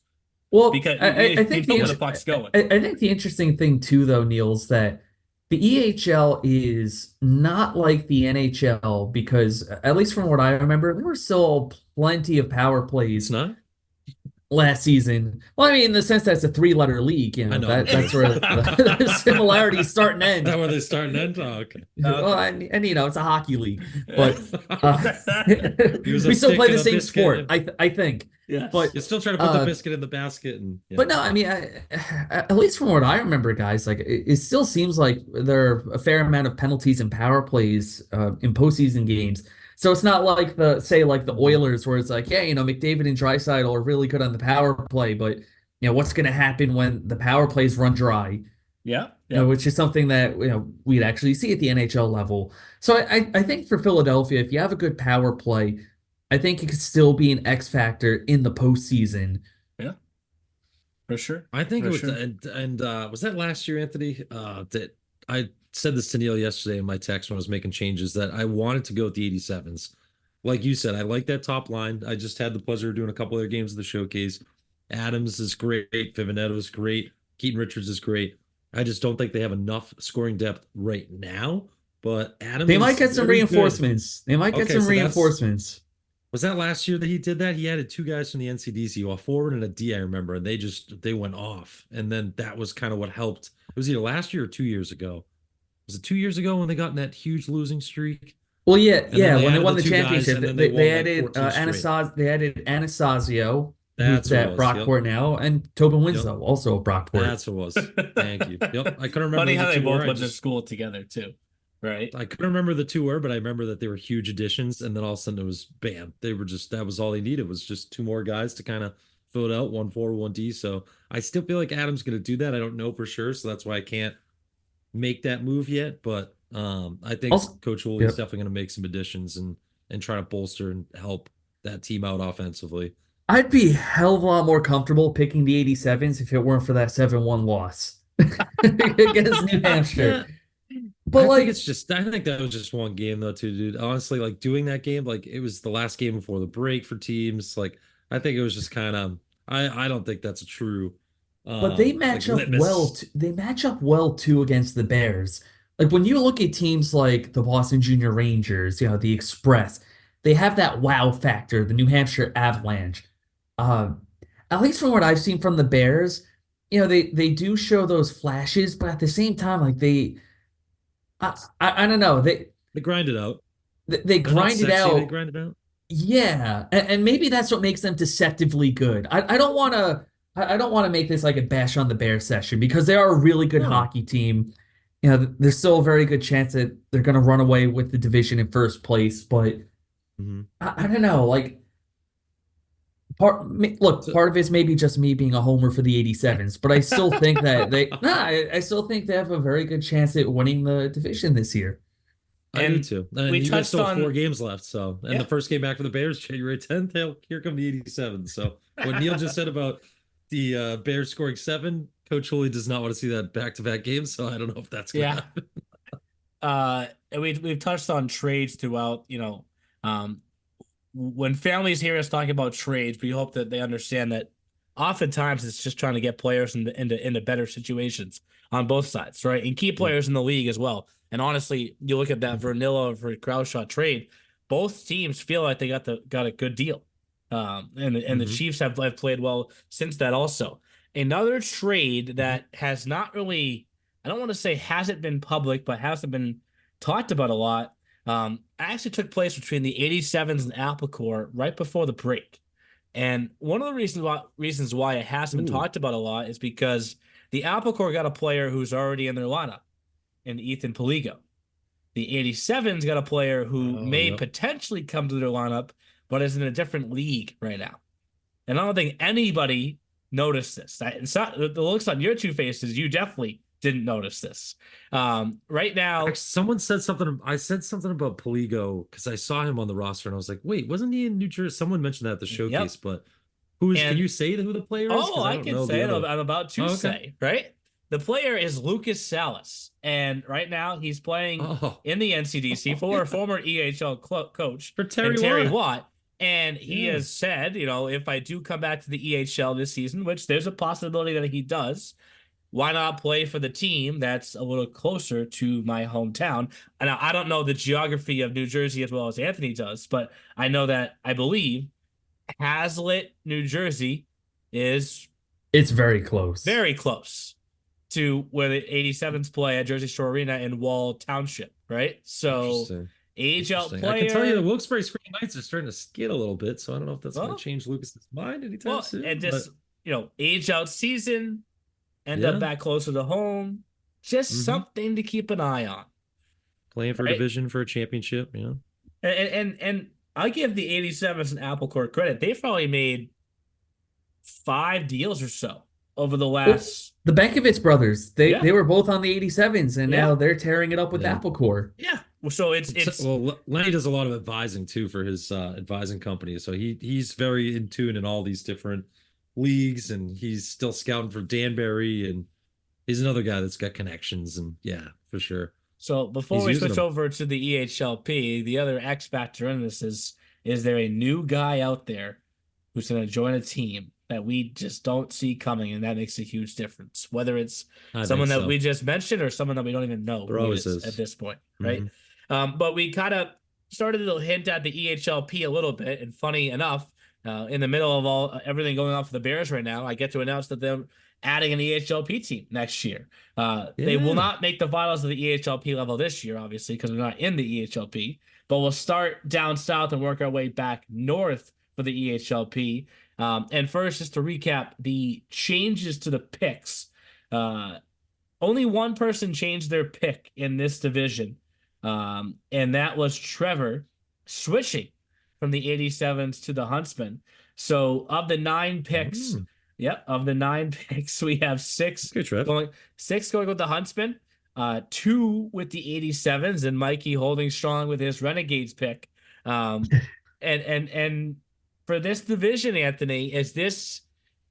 Well, because I think where the puck's going. I think the interesting thing too, though, Neil, is that the EHL is not like the NHL because, at least from what I remember, there were still plenty of power plays. It's not? Last season. Well, I mean, in the sense that it's a 3-letter league, I know. that's where the similarities start and end. Is that where they start and end? Oh, okay. Well, and it's a hockey league, but we still play the same sport. I think. Yeah, but you're still trying to put the biscuit in the basket, and but no, I mean, at least from what I remember, guys, like it still seems like there are a fair amount of penalties and power plays in postseason games. So it's not like the Oilers where it's like, McDavid and Draisaitl are really good on the power play, but what's going to happen when the power plays run dry? Yeah. Which is something that we'd actually see at the NHL level. So I think for Philadelphia, if you have a good power play, I think it could still be an X factor in the postseason. Yeah, for sure. I think it was, and was that last year, Anthony? That I said this to Neil yesterday in my text when I was making changes that I wanted to go with the 87s. Like you said, I like that top line. I just had the pleasure of doing a couple of their games of the showcase. Adams is great. Vivinetto is great. Keaton Richards is great. I just don't think they have enough scoring depth right now. But Adams, they might get some reinforcements. Good. They might get some reinforcements. Was that last year that he did that? He added 2 guys from the NCDC, a forward and a D, I remember, and they went off. And then that was kind of what helped. It was either last year or 2 years ago. Was it 2 years ago when they got in that huge losing streak? Well, yeah, And then yeah. they When they added won the the two guys, championship, and then they, they they won like added 14 straight. Anastasio, That's who's what it at was. Yep. Brockport now, and Tobin Yep. Winslow, also at Brockport. That's what it was. Thank you. Yep. I couldn't remember Funny who how the they two both were. went to school together too, right? I couldn't remember the two were, but I remember that they were huge additions. And then all of a sudden it was bam. They were just, that was all they needed, was just two more guys to kind of fill it out, 1-4, 1D. So I still feel like Adam's going to do that. I don't know for sure. So that's why I can't make that move yet. But I think Also, Coach Woolley yep. is definitely going to make some additions and try to bolster and help that team out offensively. I'd be a hell of a lot more comfortable picking the 87s if it weren't for that 7-1 loss against New Hampshire. But I like, think it's just, I think that was just one game though, too, dude. Honestly, like doing that game, like it was the last game before the break for teams. Like I think it was just kind of, I don't think that's a true, but they like match up litmus. well. They match up well too against the Bears. Like when you look at teams like the Boston Junior Rangers, the Express, they have that wow factor. The New Hampshire Avalanche. Uh, at least from what I've seen from the Bears, they do show those flashes, but at the same time, like I don't know, They grind it out. they They're not grind it sexy, they out. grind it out. Yeah, and maybe that's what makes them deceptively good. I don't want to make this like a bash on the Bears session because they are a really good No. hockey team. There's still a very good chance that they're going to run away with the division in first place, but Mhm. I don't know. Like So, part of it's maybe just me being a homer for the 87s, but I still think that I still think they have a very good chance at winning the division this year. I do And too. And we you guys touched still have on 4 games left. So, and Yeah. the first game back for the Bears, January 10th, here come the 87. So, what Neil just said about the Bears scoring 7, Coach Woolley does not want to see that back-to-back game. So, I don't know if that's going to Yeah. happen. And we've touched on trades throughout, when families hear us talking about trades, we hope that they understand that oftentimes it's just trying to get players into better situations on both sides, right? And key players in the league as well. And honestly, you look at that Vernilla for Grouchot trade, both teams feel like they got a good deal. And the Chiefs have played well since that also. Another trade that has not really, I don't want to say hasn't been public, but hasn't been talked about a lot, actually took place between the 87s and Applecore right before the break. And one of the reasons why it hasn't been talked about a lot is because the Applecore got a player who's already in their lineup, in Ethan Poligo. The 87s got a player who may potentially come to their lineup, but is in a different league right now. And I don't think anybody noticed this. It's not the looks on your two faces. You definitely didn't notice this. Right now, Actually, someone said something. I said something about Poligo because I saw him on the roster and I was like, wait, wasn't he in New Jersey? Someone mentioned that at the showcase, but can you say who the player is? Oh, I can say it. I'm about to say, right? The player is Lucas Salas. And right now he's playing in the NCDC for a former EHL coach for Terry Watt. And he has said, if I do come back to the EHL this season, which there's a possibility that he does, why not play for the team that's a little closer to my hometown? And I don't know the geography of New Jersey as well as Anthony does, but I know that I believe Hazlitt, New Jersey it's very close. Very close to where the 87s play at Jersey Shore Arena in Wall Township, right? So AHL player. I can tell you the Wilkes-Barre Screen Knights are starting to skid a little bit, so I don't know if that's going to change Lucas's mind anytime soon. And just, age out season, end up back closer to home. Just something to keep an eye on. Playing for a division for a championship, And I give the 87s and Applecore credit. They've probably made 5 deals or so over the last. The Bankovitz brothers, they were both on the 87s, and now they're tearing it up with Applecore. Yeah. So it's Lenny does a lot of advising too for his advising company, so he's very in tune in all these different leagues, and he's still scouting for Danbury, and he's another guy that's got connections, and for sure. So before we switch over to the EHLP, the other X factor in this is there a new guy out there who's going to join a team that we just don't see coming, and that makes a huge difference. Whether it's someone that we just mentioned or someone that we don't even know who it is at this point, right? But we kind of started to hint at the EHLP a little bit, and funny enough, in the middle of everything going on for the Bears right now, I get to announce that they're adding an EHLP team next year. They will not make the finals of the EHLP level this year, obviously, because they're not in the EHLP. But we'll start down south and work our way back north for the EHLP. And first, just to recap the changes to the picks. Only one person changed their pick in this division, and that was Trevor switching from the 87s to the Huntsmen. So of the 9 picks, of the 9 picks, we have 6 going with the Huntsmen, 2 with the 87s, and Mikey holding strong with his Renegades pick. And for this division, Anthony, is this?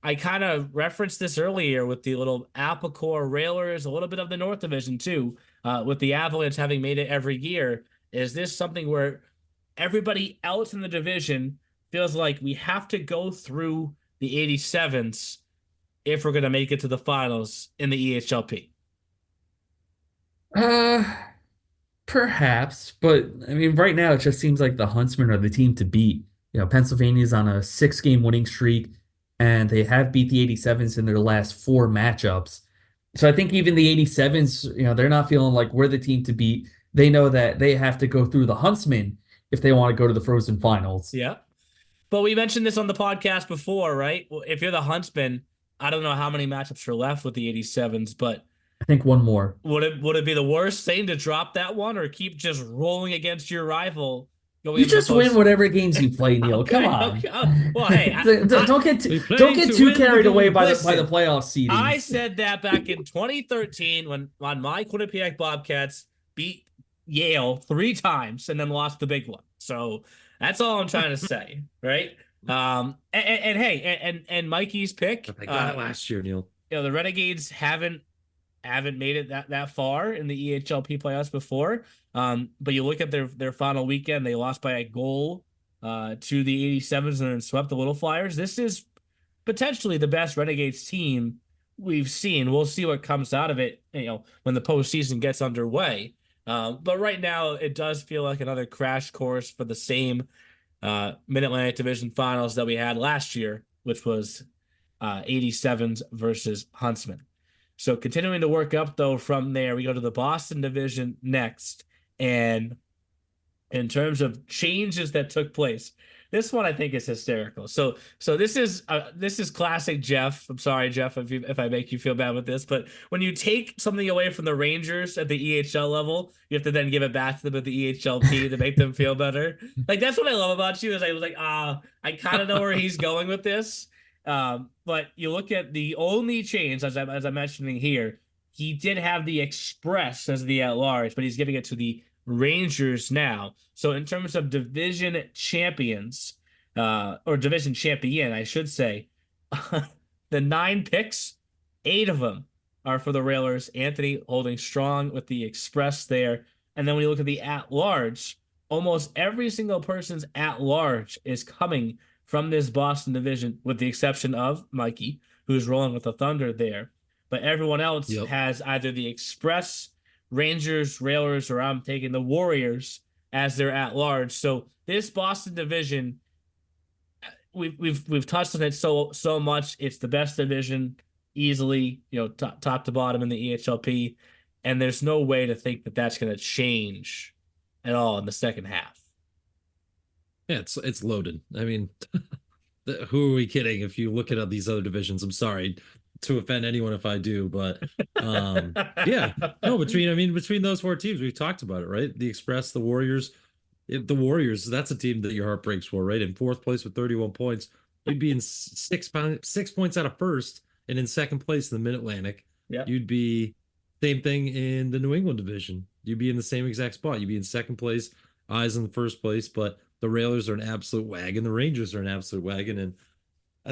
I kind of referenced this earlier with the little Apple Core Railers, a little bit of the North Division too, with the Avalanche having made it every year. Is this something where everybody else in the division feels like we have to go through the 87s if we're going to make it to the finals in the EHLP? Perhaps, but I mean, right now it just seems like the Huntsmen are the team to beat. Pennsylvania's on a 6-game winning streak, and they have beat the 87s in their last 4 matchups. So I think even the 87s, they're not feeling like we're the team to beat. They know that they have to go through the Huntsmen if they want to go to the Frozen Finals. Yeah. But we mentioned this on the podcast before, right? Well, if you're the Huntsmen, I don't know how many matchups are left with the 87s, but I think one more. Would it be the worst thing to drop that one or keep just rolling against your rival? You just win whatever games you play, Neil. Okay, Come on. okay. Well, hey, don't get too carried away by the playoff seedings. I said that back in 2013 when my Quinnipiac Bobcats beat Yale 3 times and then lost the big one. So that's all I'm trying to say, right? And hey, and Mikey's pick. I got it last year, Neil. The Renegades haven't made it that far in the EHLP playoffs before. But you look at their final weekend, they lost by a goal to the 87s and then swept the Little Flyers. This is potentially the best Renegades team we've seen. We'll see what comes out of it, when the postseason gets underway. But right now, it does feel like another crash course for the same Mid-Atlantic Division Finals that we had last year, which was 87s versus Huntsmen. So continuing to work up, though, from there, we go to the Boston Division next. And in terms of changes that took place, this one I think is hysterical. So this is classic Jeff. I'm sorry, Jeff, if I make you feel bad with this, but when you take something away from the Rangers at the EHL level, you have to then give it back to them at the EHLP to make them feel better. Like, that's what I love about you, is I was like, I kind of know where he's going with this. But you look at the only change, as I'm mentioning here, he did have the Express as the at-large, but he's giving it to the Rangers now. So in terms of division champions, or division champion, I should say, the 9 picks, 8 of them are for the Railers. Anthony holding strong with the Express there. And then when you look at the at-large, almost every single person's at-large is coming from this Boston division, with the exception of Mikey, who's rolling with the Thunder there. But everyone else has either the Express, Rangers, Railers, or I'm taking the Warriors as their at-large. So this Boston division, we've touched on it so much. It's the best division easily, top to bottom in the EHLP, and there's no way to think that that's going to change at all in the second half. Yeah, it's loaded. I mean, who are we kidding? If you look at these other divisions, I'm sorry to offend anyone if I do, but yeah, no, between those 4 teams, we've talked about it, right? The Express, the Warriors. The Warriors, that's a team that your heart breaks for, right? In 4th place with 31 points, you'd be in 6 points out of first, and in 2nd place in the Mid-Atlantic. Yeah, you'd be same thing in the New England division. You'd be in the same exact spot. You'd be in 2nd place, eyes in the 1st place, but the Railers are an absolute wagon. The Rangers are an absolute wagon, and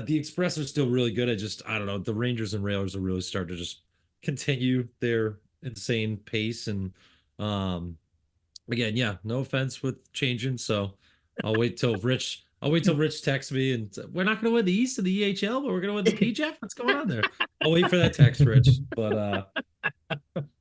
the Express are still really good. I don't know. The Rangers and Railers will really start to just continue their insane pace. And again, yeah, no offense with changing. So I'll wait till Rich texts me and we're not going to win the East of the EHL, but we're going to win the PJF. What's going on there? I'll wait for that text, Rich. But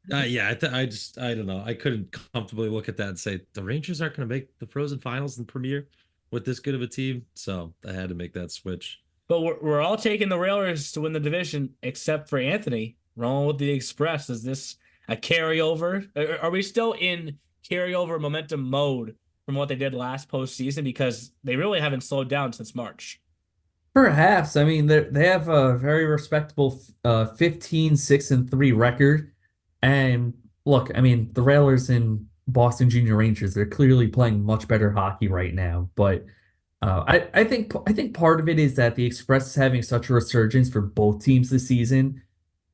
yeah, I don't know. I couldn't comfortably look at that and say the Rangers aren't going to make the Frozen Finals and Premier with this good of a team. So I had to make that switch. But we're all taking the Railers to win the division, except for Anthony, rolling with the Express. Is this a carryover? Are we still in carryover momentum mode from what they did last postseason because they really haven't slowed down since March. Perhaps. I mean, they have a very respectable 15-6-3 record. And look, I mean, the Railers and Boston Junior Rangers, they're clearly playing much better hockey right now. But I think part of it is that the Express is having such a resurgence for both teams this season.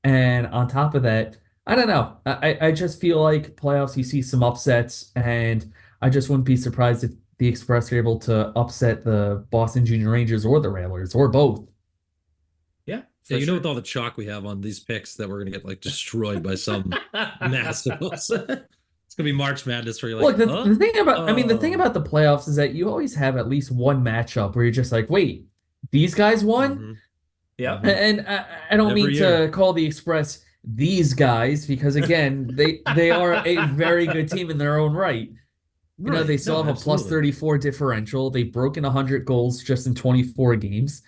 And on top of that, I don't know. I just feel like playoffs, you see some upsets, and I just wouldn't be surprised if the Express are able to upset the Boston Junior Rangers or the Railers or both. Yeah. Yeah, you sure. know, with all the chalk we have on these picks, that we're gonna get like destroyed by some massive. It's gonna be March Madness where you're like, Look, the thing about, I mean, the thing oh. about the playoffs is that you always have at least one matchup where you're just like, wait, these guys won? Mhm. Yeah. And I don't Every mean year. to call the Express these guys because again, they are a very good team in their own right. You know, Right. they still No, have a plus absolutely. 34 differential. They've broken 100 goals just in 24 games.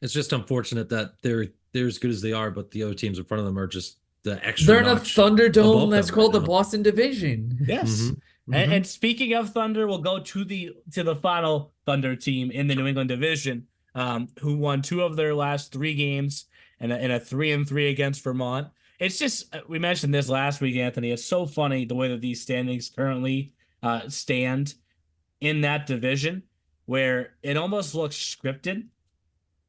It's just unfortunate that they're as good as they are, but the other teams in front of them are just the extra They're in a notch Thunderdome above that's them right called the now. Boston Division. Yes. Mhm. And speaking of Thunder, we'll go to the final Thunder team in the New England division, who won 2 of their last 3 games and a 3-3 against Vermont. It's just we mentioned this last week, Anthony. It's so funny the way that these standings currently stand in that division, where it almost looks scripted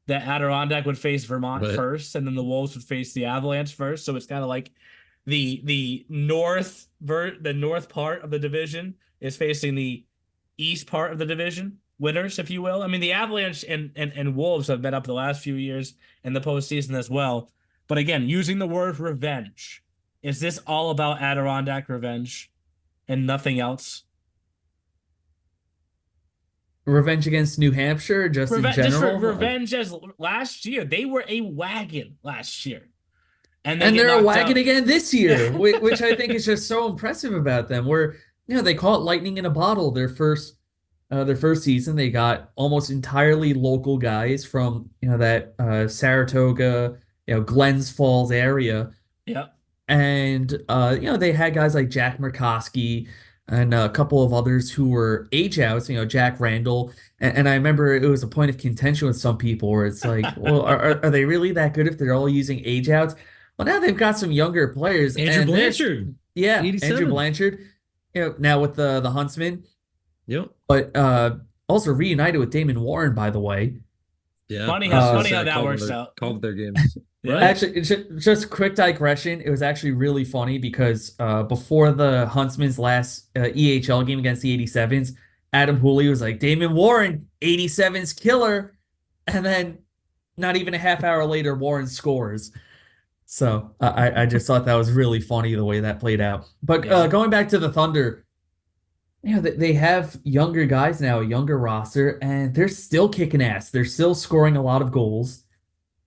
that Adirondack would face Vermont Right. first, and then the Wolves would face the Avalanche first. So it's kind of like the north part of the division is facing the east part of the division winners, if you will. I mean, the Avalanche and Wolves have been up the last few years in the postseason as well. But again, using the word revenge, is this all about Adirondack revenge and nothing else? Revenge against New Hampshire, just in general. Revenge as last year. They were a wagon last year. And they And get they're a knocked wagon out. again this year, which I think is just so impressive about them. Where they caught lightning in a bottle their first season. They got almost entirely local guys from that Saratoga, Glens Falls area, Yep. and they had guys like Jack Murkowski and a couple of others who were age outs, Jack Randall. And I remember it was a point of contention with some people where it's like, well, are they really that good if they're all using age outs? Well, now they've got some younger players. Andrew and Blanchard, yeah, Andrew 87. Blanchard, now with the Huntsman, Yep. but also reunited with Damon Warren, by the way. Yeah. Funny I was how gonna funny say, how I that called works their, out. called their games. Yeah. Right. Actually, just quick digression. It was actually really funny because before the Huntsman's last EHL game against the 87s, Adam Hooley was like, Damon Warren, 87's killer. And then not even a half hour later, Warren scores. So I just thought that was really funny the way that played out. But Yeah. going back to the Thunder, they have younger guys now, a younger roster, and they're still kicking ass. They're still scoring a lot of goals.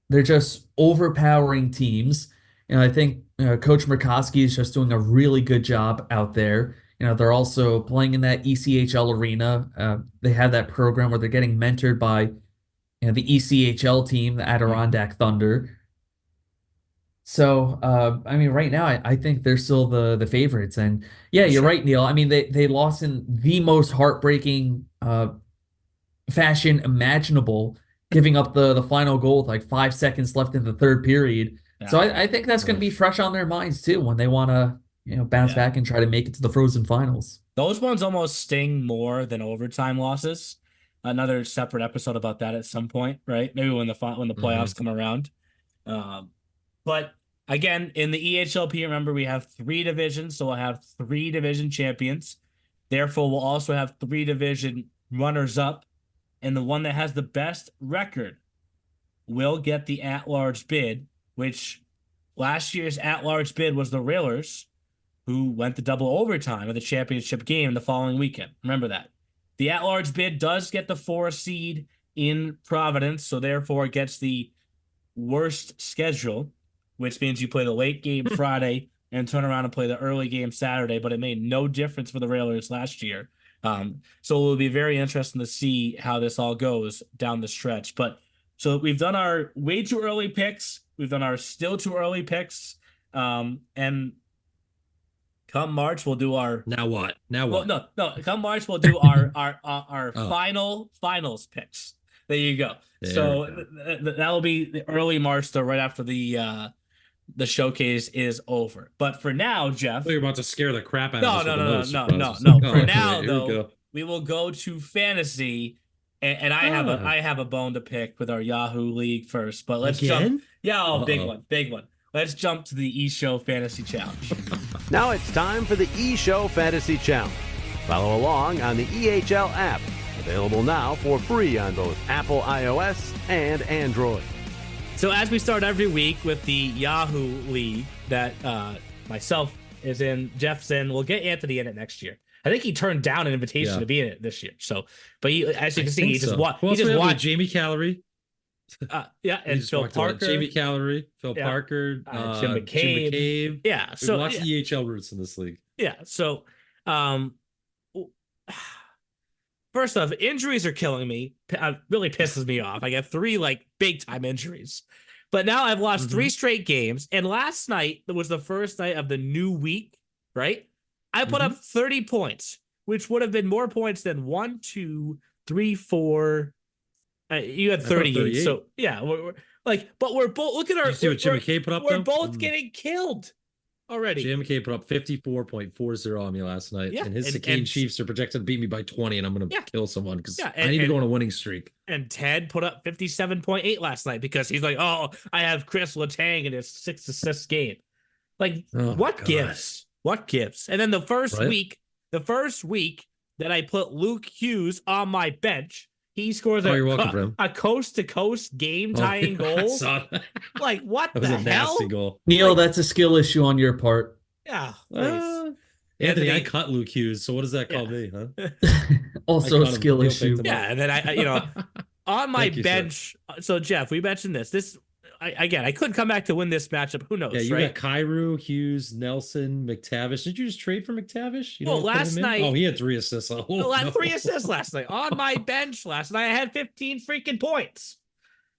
They're just overpowering teams. I think Coach Murkowski is just doing a really good job out there. They're also playing in that ECHL arena. They have that program where they're getting mentored by the ECHL team, the Adirondack Thunder. So, I mean, right now, I think they're still the favorites. And yeah, you're Sure. right, Neil. I mean, they lost in the most heartbreaking fashion imaginable, giving up the final goal with like 5 seconds left in the third period. Yeah. So I think that's going to be fresh on their minds too when they want to bounce Yeah. back and try to make it to the Frozen Finals. Those ones almost sting more than overtime losses. Another separate episode about that at some point, right? Maybe when the playoffs come around. But again, in the EHLP, remember we have 3 divisions, so we'll have 3 division champions. Therefore, we'll also have 3 division runners up, and the one that has the best record will get the at-large bid, which last year's at-large bid was the Railers, who went to double overtime of the championship game the following weekend. Remember that. The at-large bid does get the 4 seed in Providence, so therefore it gets the worst schedule, which means you play the late game Friday and turn around and play the early game Saturday, but it made no difference for the Railers last year. So it will be very interesting to see how this all goes down the stretch. But so we've done our way too early picks. We've done our still too early picks. And Come March, we'll do our. Now what? Well, no. Come March, we'll do our Oh. finals picks. There you go. There So we that will be the early March, though, right after the showcase is over. But for now, Jeff. You're about to scare the crap out of No, us no, with no, another no, no, surprise. no, no. Oh, For okay, now, here we though, go. we will go to fantasy, and Ah. I have a bone to pick with our Yahoo League first. But let's jump. Again? Yeah, big one. Let's jump to the eShow Fantasy Challenge. Now it's time for the eShow Fantasy Challenge. Follow along on the EHL app, available now for free on both Apple iOS and Android. So as we start every week with the Yahoo League that myself is in, Jeff's in, we'll get Anthony in it next year. I think he turned down an invitation to be in it this year. So, but he, as you can see, he just watched Jamie Calorie. And Phil Parker, Jamie Calorie, Phil Parker, Jim McCabe. Yeah, so lots of EHL roots in this league. Yeah, so first off, injuries are killing me. It really pisses me off. I got 3 like big time injuries, but now I've lost 3 straight games. And last night was the first night of the new week, right? I put up 30 points, which would have been more points than 1, 2, 3, 4. You had 38. So yeah, we're but we're both look at our. You see what Jim McCabe put up? We're both getting killed already. Jim McCabe put up 54.40 on me last night, and his Sakine Chiefs are projected to beat me by 20, and I'm going to kill someone because I need to go on a winning streak. And Ted put up 57.8 last night because he's like, oh, I have Chris Letang in his 6 assist game. Like, what gives? What gives? And then the first week that I put Luke Hughes on my bench, he scores a coast-to-coast game-tying goal. Like, what the hell? That was a nasty goal. Neil, that's a skill issue on your part. Yeah. Anthony, I cut Luke Hughes, so what does that call me, huh? Also a skill issue. Yeah, and then I on my bench. So, Jeff, we mentioned this. I could come back to win this matchup. Who knows? Yeah, you right? got Kyrou, Hughes, Nelson, McTavish. Did you just trade for McTavish? Well, last night. Oh, he had 3 assists. 3 assists last night. On my bench last night, I had 15 freaking points.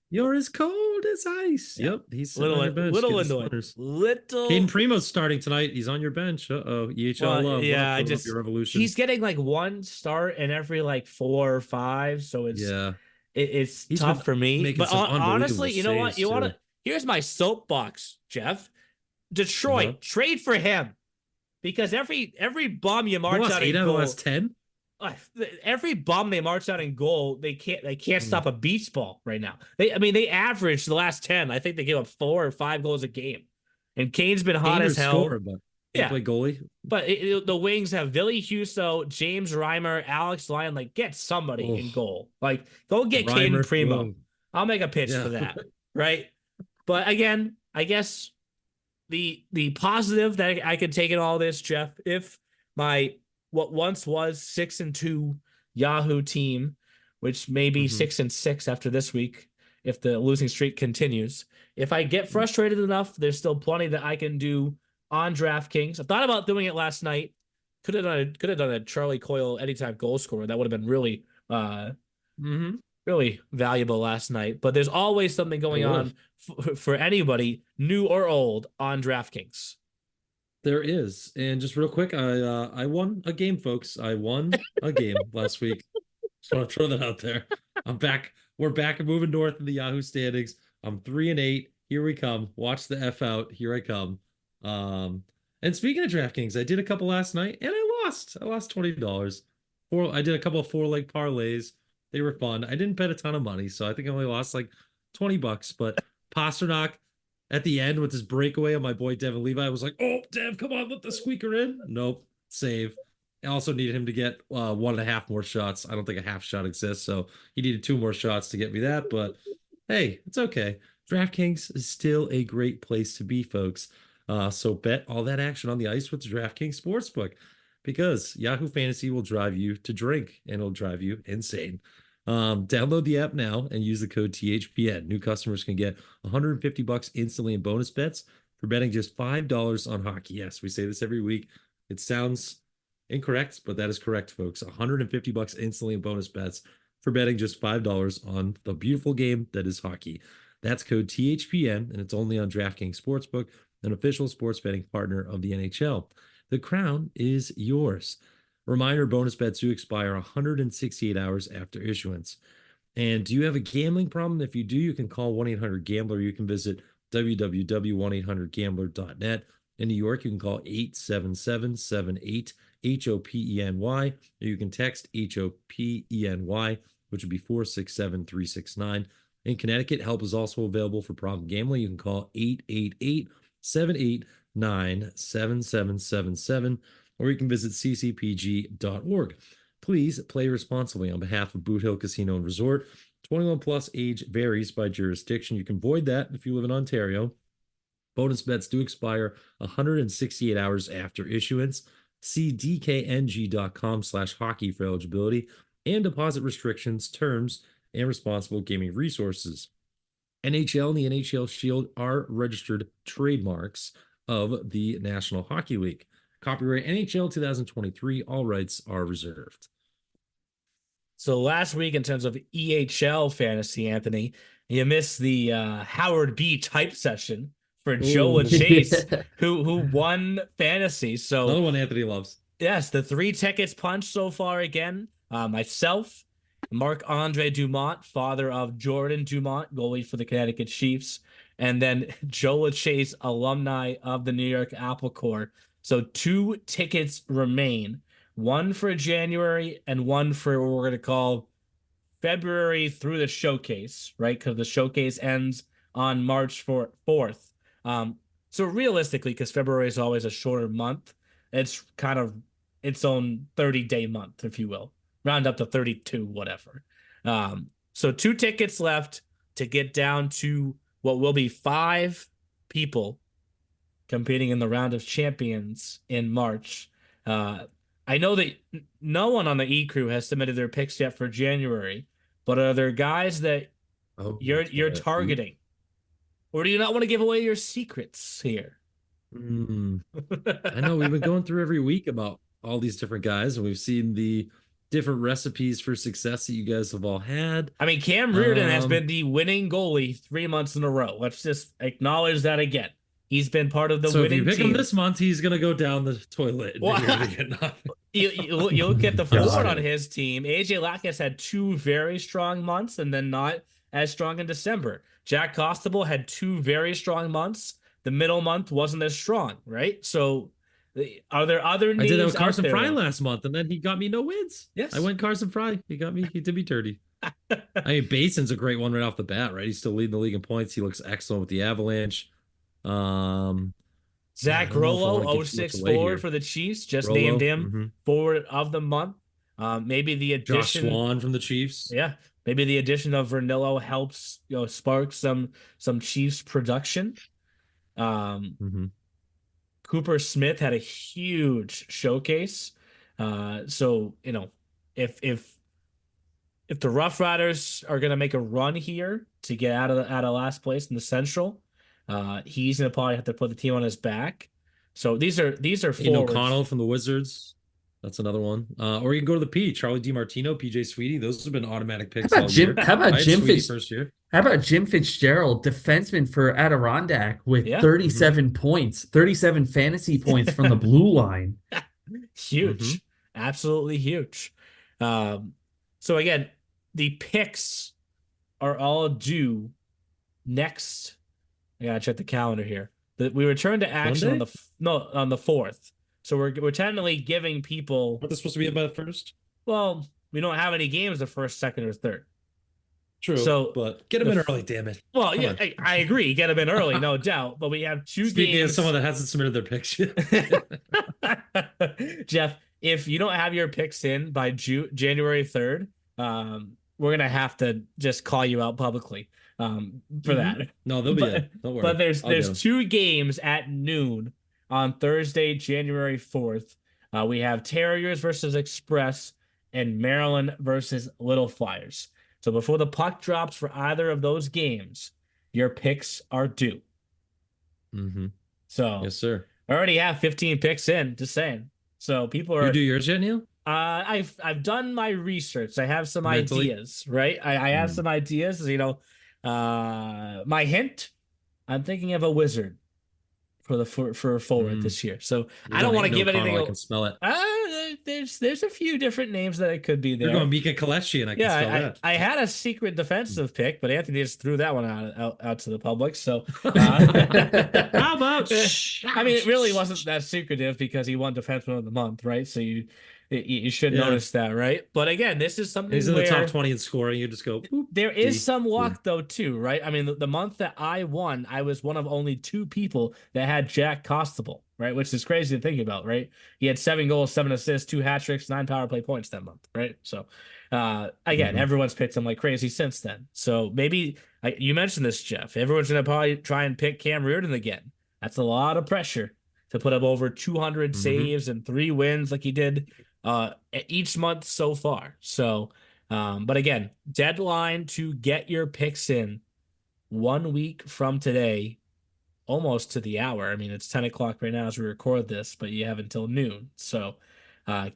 You're as cold as ice. Yep, he's little into it. Caden Primo's starting tonight. He's on your bench. EHL. Yeah, your evolution. He's getting like 1 start in every like 4 or 5. So it's tough for me. But honestly, you know what? Here's my soapbox, Jeff. Detroit, trade for him. Because every bum you march out in goal. 8 out of the last 10? Every bum they march out in goal, they can't stop a beach ball right now. They averaged the last 10. I think they give up 4 or 5 goals a game. And Kane's been hot as hell. Play goalie. But the Wings have Billy Huso, James Reimer, Alex Lyon. Like, get somebody in goal. Like, go get Caden Primo. I'll make a pitch for that. Right? But again, I guess the positive that I could take in all this, Jeff, if my what once was 6-2 Yahoo team, which may be 6-6 after this week, if the losing streak continues, if I get frustrated enough, there's still plenty that I can do on DraftKings. I thought about doing it last night. Could have done a Charlie Coyle anytime goal scorer. That would have been really really valuable last night. But there's always something going on for anybody, new or old, on DraftKings. There is. And just real quick, I won a game, folks. I won a game last week. So I'll throw that out there. I'm back. We're back and moving north in the Yahoo standings. I'm 3-8. Here we come. Watch the F out. Here I come. And speaking of DraftKings, I did a couple last night and I lost. I lost $20. I did a couple of 4-leg parlays. They were fun. I didn't bet a ton of money, so I think I only lost like $20. But Pasternak at the end with his breakaway on my boy Devin Levi, I was like, oh, Dev, come on, let the squeaker in. Nope, save. I also needed him to get 1.5 more shots. I don't think a half shot exists, so he needed 2 more shots to get me that. But hey, it's okay. DraftKings is still a great place to be, folks. So bet all that action on the ice with the DraftKings Sportsbook, because Yahoo Fantasy will drive you to drink and it'll drive you insane. Download the app now and use the code THPN. New customers can get $150 instantly in bonus bets for betting just $5 on hockey. Yes, we say this every week. It sounds incorrect, but that is correct, folks. $150 instantly in bonus bets for betting just $5 on the beautiful game that is hockey. That's code THPN, and it's only on DraftKings Sportsbook, an official sports betting partner of the NHL. the crown is yours. Reminder, bonus bets do expire 168 hours after issuance. And do you have a gambling problem? If you do, you can call 1-800-GAMBLER. You can visit www.1800gambler.net. In New York, you can call 877-78-HOPENY, or you can text HOPENY, which would be 467-369. In Connecticut, help is also available for problem gambling. You can call 888-789-7777, or you can visit ccpg.org. Please play responsibly on behalf of Boot Hill Casino and Resort. 21 plus, age varies by jurisdiction. You can void that if you live in Ontario. Bonus bets do expire 168 hours after issuance. See dkng.com/hockey for eligibility and deposit restrictions, terms, and responsible gaming resources. NHL and the NHL Shield are registered trademarks of the National Hockey League. Copyright NHL 2023. All rights are reserved. So last week, in terms of EHL fantasy, Anthony, you missed the Howard B type session for Joe Chase, who won fantasy. So another one Anthony loves. Yes, the 3 tickets punched so far again. Myself, Marc-Andre Dumont, father of Jordan Dumont, goalie for the Connecticut Chiefs, and then Joe Chase, alumni of the New York Apple Corps. So 2 tickets remain, one for January and one for what we're going to call February through the showcase, right? Because the showcase ends on March 4th. So realistically, because February is always a shorter month, it's kind of its own 30-day month, if you will. Round up to 32, whatever. So 2 tickets left to get down to what will be 5 people competing in the round of champions in March. I know that no one on the E crew has submitted their picks yet for January, but are there guys that you're targeting? Or do you not want to give away your secrets here? I know we've been going through every week about all these different guys, and we've seen the different recipes for success that you guys have all had. I mean, Cam Reardon has been the winning goalie 3 months in a row. Let's just acknowledge that again. He's been part of the winning team. So if you pick him this month, he's going to go down the toilet. And you're gonna get nothing. You look at the forward on his team. AJ Lackas had 2 very strong months and then not as strong in December. Jack Costable had 2 very strong months. The middle month wasn't as strong, right? So are there other names? I did that with Carson Fry last month, and then he got me no wins. Yes. I went Carson Fry. He did me dirty. I mean, Bason's a great one right off the bat, right? He's still leading the league in points. He looks excellent with the Avalanche. Zach Rollo, 06 forward for the Chiefs, just named him forward of the month. Maybe the addition Josh Swan from the Chiefs. Yeah, maybe the addition of Vernillo helps spark some Chiefs production. Cooper Smith had a huge showcase. So if the Rough Riders are gonna make a run here to get out of last place in the Central, he's gonna probably have to put the team on his back. So these are Aiden O'Connell from the Wizards. That's another one. Or you can go to the P. Charlie DiMartino, PJ Sweetie. Those have been automatic picks. How about Jim? How about Jim first year? How about Jim Fitzgerald, defenseman for Adirondack, with 37 points, 37 fantasy points from the blue line. Huge, absolutely huge. So again, the picks are all due next. I gotta check the calendar here. We return to action on the 4th. So we're technically giving people. Aren't they supposed to be in by the 1st? Well, we don't have any games the 1st, 2nd, or 3rd. True. So, but get them in early, damn it. Well, yeah, I agree. Get them in early, no doubt. But we have 2 Speaking games. of someone that hasn't submitted their picks yet. Jeff, if you don't have your picks in by January 3rd, we're gonna have to just call you out publicly for that. No, they'll be in. Don't worry. But there's 2 games at noon on Thursday, January 4th. We have Terriers versus Express and Maryland versus Little Flyers. So before the puck drops for either of those games, your picks are due. So yes, sir. I already have 15 picks in, just saying. So people are. You do yours yet, Neil? I've done my research. I have some ideas, right? I have some ideas. My hint, I'm thinking of a wizard for forward Mm. this year. So You're I don't going want to give Aiden anything. O'Connell, I can smell it. There's a few different names that it could be You're there. going Mika Kaleshi, and I can Yeah, smell that. I had a secret defensive pick, but Anthony just threw that one out to the public. So, How about? I mean, it really wasn't that secretive because he won Defenseman of the Month, right? So you should Yeah. notice that, right? But again, this is something He's in the where top 20 in scoring. You just go. Boop, there is D. some luck though too, right? I mean, the month that I won, I was one of only 2 people that had Jack Costable, right? Which is crazy to think about, right? He had 7 goals, 7 assists, 2 hat tricks, 9 power play points that month, right? So, again, everyone's picked him like crazy since then. So maybe you mentioned this, Jeff. Everyone's gonna probably try and pick Cam Reardon again. That's a lot of pressure to put up over 200 saves and 3 wins like he did each month so far. So. But again, deadline to get your picks in 1 week from today, almost to the hour. I mean, it's 10 o'clock right now as we record this, but you have until noon. So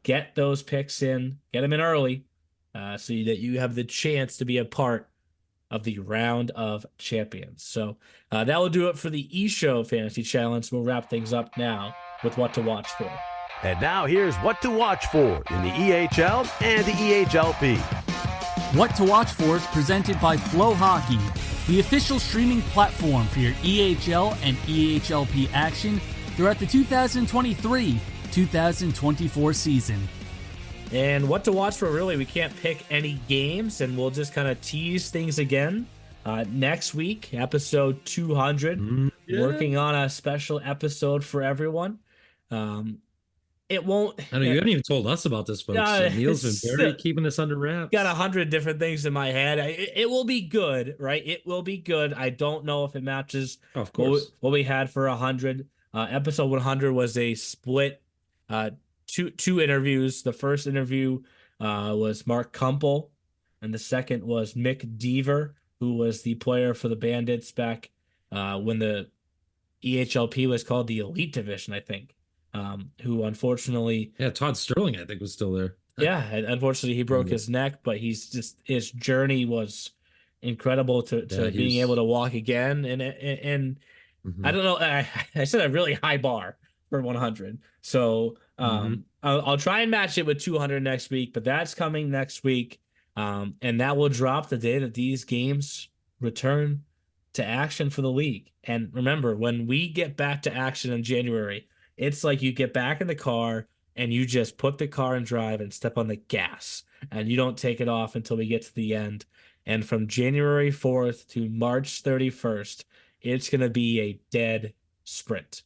get those picks in, get them in early so that you have the chance to be a part of the round of champions. So that will do it for the eShow Fantasy Challenge. We'll wrap things up now with what to watch for. And now here's what to watch for in the EHL and the EHLP. What to Watch For is presented by Flow Hockey, the official streaming platform for your EHL and EHLP action throughout the 2023-2024 season. And what to watch for, really, we can't pick any games, and we'll just kind of tease things again. Next week, episode 200, working on a special episode for everyone. It won't. I know you haven't even told us about this, folks. So Neil's been very keeping this under wraps. Got 100 different things in my head. It will be good, right? It will be good. I don't know if it matches of course what we had for 100. Episode 100 was a split, two interviews. The first interview was Mark Kumpel, and the second was Mick Deaver, who was the player for the Bandits back when the EHLP was called the Elite Division, I think. Who unfortunately, Todd Sterling, I think, was still there. And unfortunately he broke his neck, but his journey was incredible to being able to walk again. And I don't know, I set a really high bar for 100. So I'll try and match it with 200 next week, but that's coming next week. And that will drop the day that these games return to action for the league. And remember, when we get back to action in January, it's like you get back in the car and you just put the car in drive and step on the gas, and you don't take it off until we get to the end. And from January 4th to March 31st, it's going to be a dead sprint.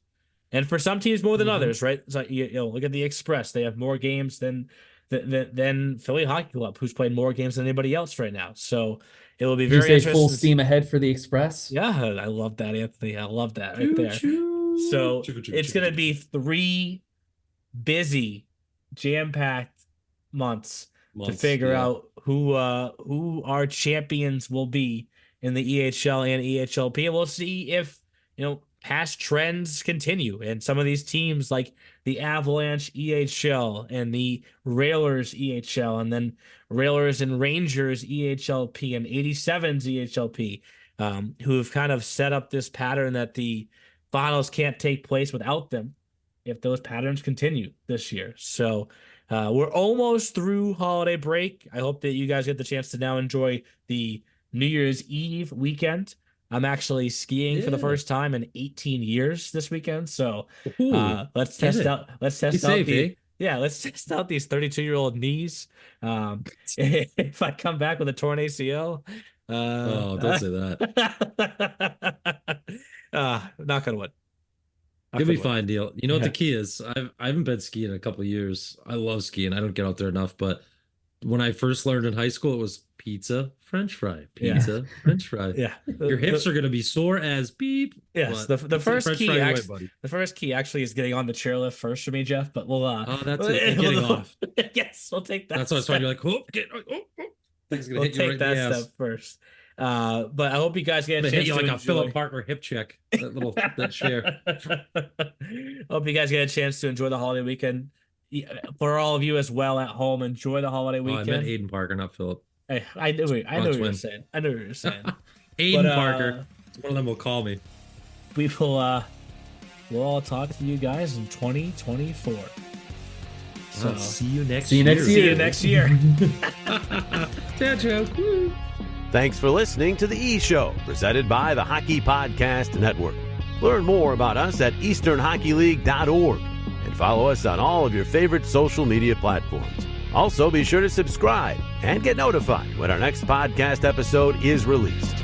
And for some teams more than others, right? So, you know, look at the Express. They have more games than Philly Hockey Club, who's played more games than anybody else right now. So it will be very interesting. Full steam ahead for the Express. Yeah, I love that, Anthony. I love that right there. So it's going to be 3 busy, jam-packed months to figure out who our champions will be in the EHL and EHLP. And we'll see if, past trends continue. And some of these teams like the Avalanche EHL and the Railers EHL, and then Railers and Rangers EHLP and 87s EHLP, who have kind of set up this pattern that the finals can't take place without them if those patterns continue this year. So we're almost through holiday break. I hope that you guys get the chance to now enjoy the New Year's Eve weekend. I'm actually skiing for the first time in 18 years this weekend. So let's test out let's test out these 32-year-old knees. If I come back with a torn ACL, don't say that. Knock on wood. You'll be fine, Deal. You know what the key is? I haven't been skiing in a couple of years. I love skiing. I don't get out there enough, but when I first learned in high school, it was pizza, French fry, French fry. Yeah, your hips are gonna be sore as beep. Yes, the first key actually, the first key actually is getting on the chairlift first for me, Jeff. But we'll that's it. Getting off. Yes, we'll take that. That's why I was you're like, thing's gonna hit you right that step first. But I hope you guys get a chance hit you to like enjoy. a Philip Parker hip check. That chair. Hope you guys get a chance to enjoy the holiday weekend. For all of you as well at home, enjoy the holiday weekend. I meant Aiden Parker, not Philip. Hey, I knew what you were saying. Aiden Parker. One of them will call me. We'll we'll all talk to you guys in 2024. So See you next See you year. next see year. you next year. Dad joke. Woo. Thanks for listening to The E Show, presented by the Hockey Podcast Network. Learn more about us at easternhockeyleague.org and follow us on all of your favorite social media platforms. Also, be sure to subscribe and get notified when our next podcast episode is released.